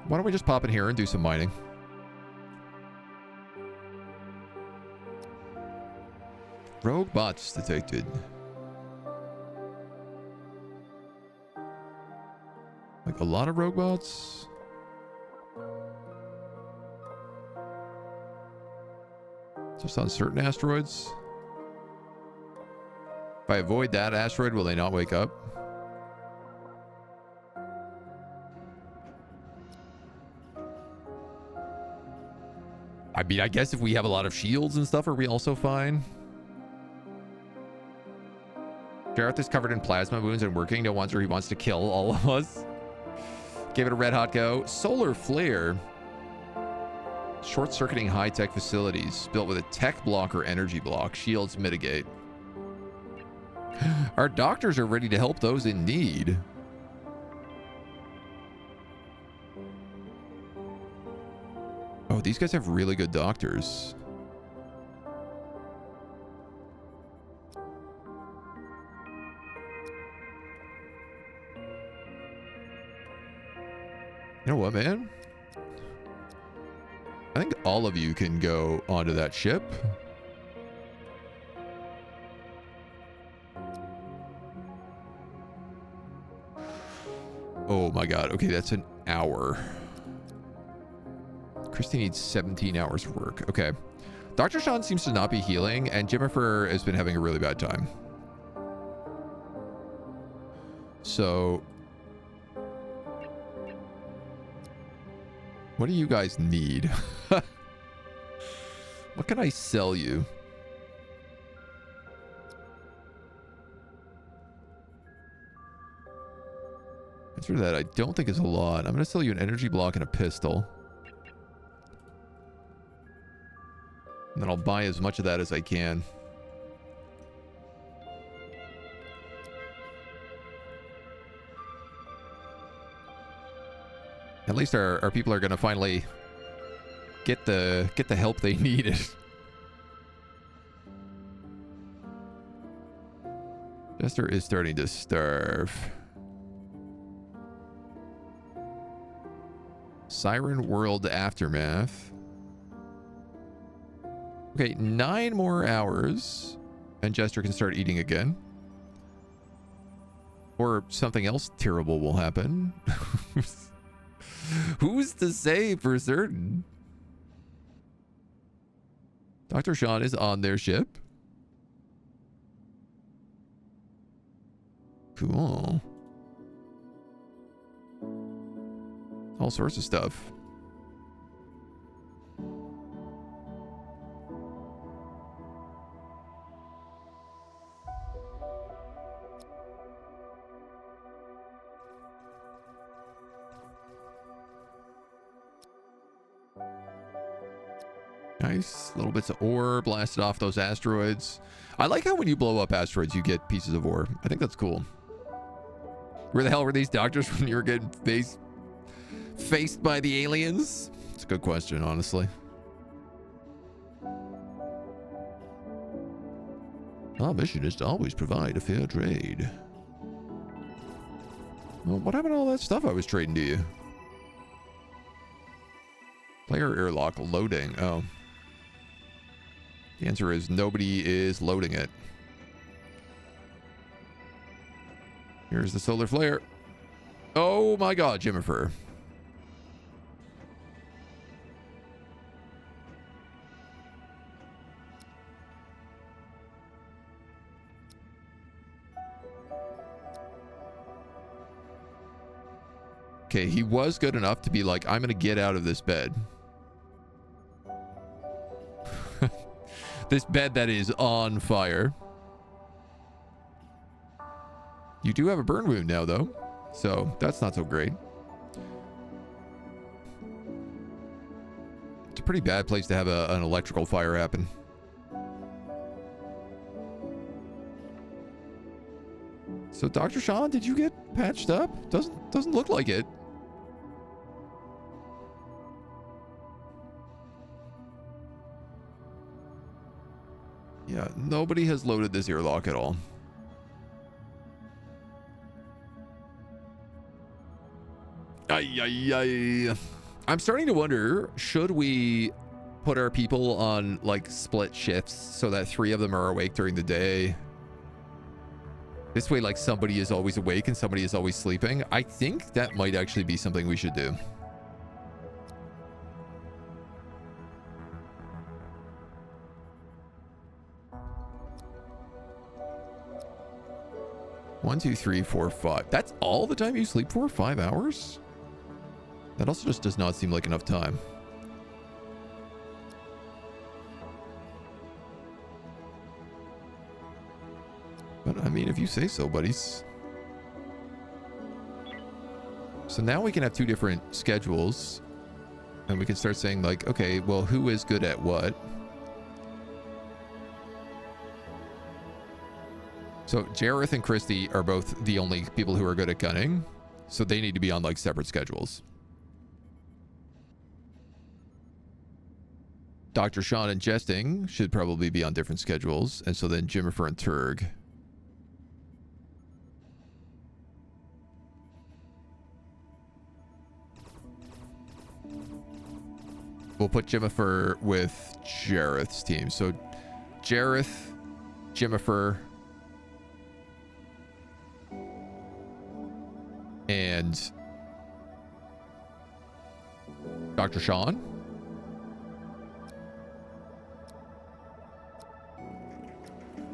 Why don't we just pop in here and do some mining? Rogue bots detected. Like a lot of rogue bots. Just on certain asteroids. If I avoid that asteroid, will they not wake up? I mean, I guess if we have a lot of shields and stuff, are we also fine? Jareth is covered in plasma wounds and working. No wonder he wants to kill all of us. Give it a red hot go. Solar flare. Short-circuiting high-tech facilities built with a tech block or energy block. Shields mitigate. Our doctors are ready to help those in need. Oh, these guys have really good doctors. You know what, man? I think all of you can go onto that ship. Oh my god. Okay, that's an hour. Christy needs 17 hours of work. Okay. Dr. Sean seems to not be healing, and Jimmifer has been having a really bad time. So... what do you guys need? What can I sell you? Consider that I don't think is a lot. I'm going to sell you an energy block and a pistol. And then I'll buy as much of that as I can. At least our people are going to finally get the help they needed. Jester is starting to starve. Siren World Aftermath. Okay, 9 more hours and Jester can start eating again. Or something else terrible will happen. Who's to say for certain? Dr. Sean is on their ship. Cool. All sorts of stuff. Nice. Little bits of ore blasted off those asteroids. I like how when you blow up asteroids, you get pieces of ore. I think that's cool. Where the hell were these doctors when you were getting faced by the aliens? It's a good question, honestly. Our mission is to always provide a fair trade. Well, what happened to all that stuff I was trading to you? Player airlock loading. Oh. The answer is nobody is loading it. Here's the solar flare. Oh my god, Jimmifer. Okay, he was good enough to be like, I'm gonna get out of this bed. This bed that is on fire. You do have a burn wound now, though. So, that's not so great. It's a pretty bad place to have an electrical fire happen. So, Dr. Sean, did you get patched up? Doesn't look like it. Yeah, nobody has loaded this airlock at all. I'm starting to wonder, should we put our people on like split shifts so that 3 of them are awake during the day? This way, like, somebody is always awake and somebody is always sleeping. I think that might actually be something we should do. One, 2, 3, 4, 5. That's all the time you sleep for? 5 hours? That also just does not seem like enough time. But I mean, if you say so, buddies. So now we can have 2 different schedules. And we can start saying like, okay, well, who is good at what? So Jareth and Christy are both the only people who are good at gunning. So they need to be on like separate schedules. Dr. Sean and Jesting should probably be on different schedules. And so then Jimmifer and Turg. We'll put Jimmifer with Jareth's team. So Jareth, Jimmifer, and Dr. Sean.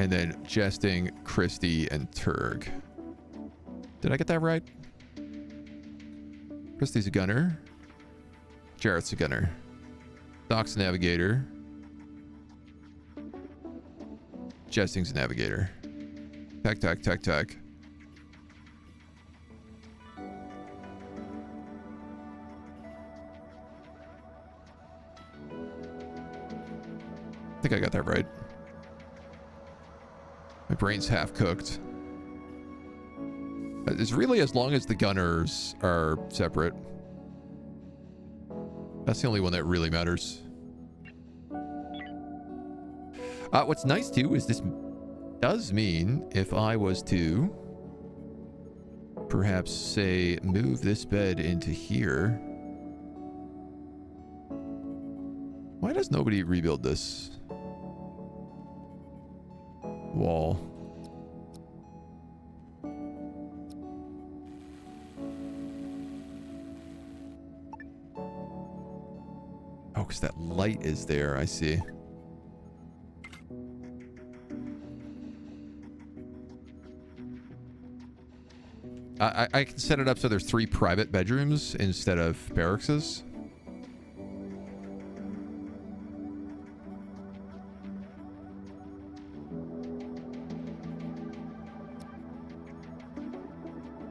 And then Jesting, Christy, and Turg. Did I get that right? Christy's a gunner. Jareth's a gunner. Doc's a navigator. Jesting's a navigator. Tac, tac, tac, tac. I think I got that right. My brain's half cooked. It's really as long as the gunners are separate. That's the only one that really matters. What's nice too is this does mean if I was to perhaps say move this bed into here. Why does nobody rebuild this wall? Oh, because that light is there. I see. I can set it up so there's 3 private bedrooms instead of barrackses.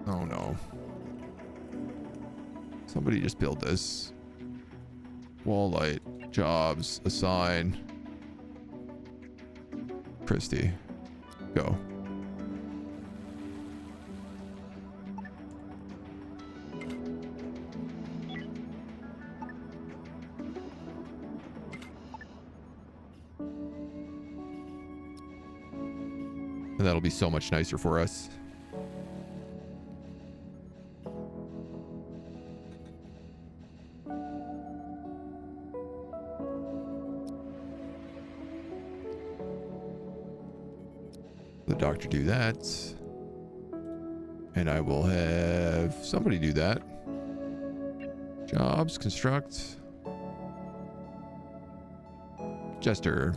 Oh no. Somebody just build this. Wall light. Jobs. Assign. Christy. Go. And that'll be so much nicer for us. The doctor do that. And I will have somebody do that. Jobs, construct. Jester.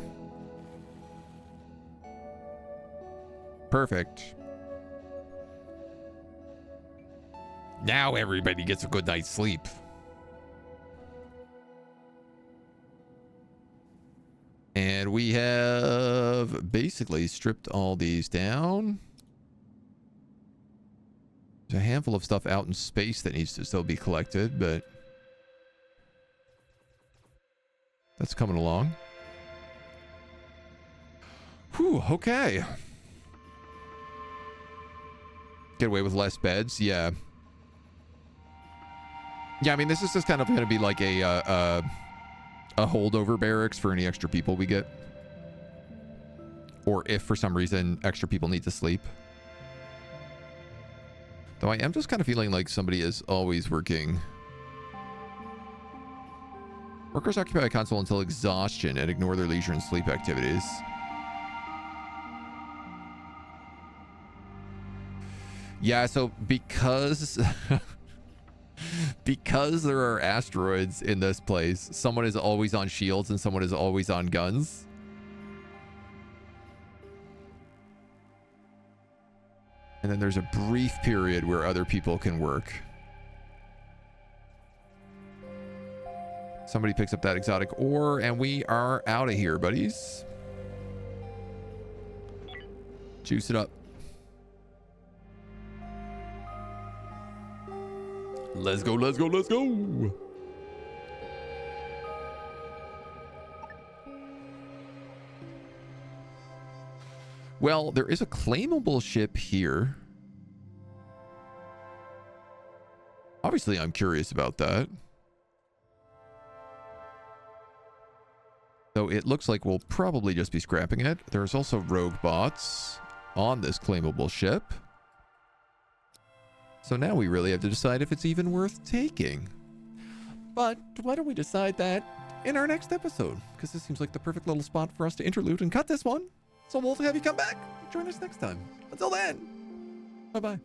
Perfect. Now everybody gets a good night's sleep. And we have basically stripped all these down. There's a handful of stuff out in space that needs to still be collected, but that's coming along. Whew, okay. Get away with less beds, yeah. Yeah, I mean, this is just kind of going to be like a holdover barracks for any extra people we get. Or if for some reason extra people need to sleep. Though I am just kind of feeling like somebody is always working. Workers occupy a console until exhaustion and ignore their leisure and sleep activities. Yeah, so because because there are asteroids in this place, someone is always on shields and someone is always on guns. And then there's a brief period where other people can work. Somebody picks up that exotic ore and we are out of here, buddies. Juice it up. Let's go, let's go, let's go. Well, there is a claimable ship here. Obviously, I'm curious about that. So it looks like we'll probably just be scrapping it. There's also rogue bots on this claimable ship. So now we really have to decide if it's even worth taking. But why don't we decide that in our next episode? Because this seems like the perfect little spot for us to interlude and cut this one. So we'll have you come back. Join us next time. Until then, bye-bye.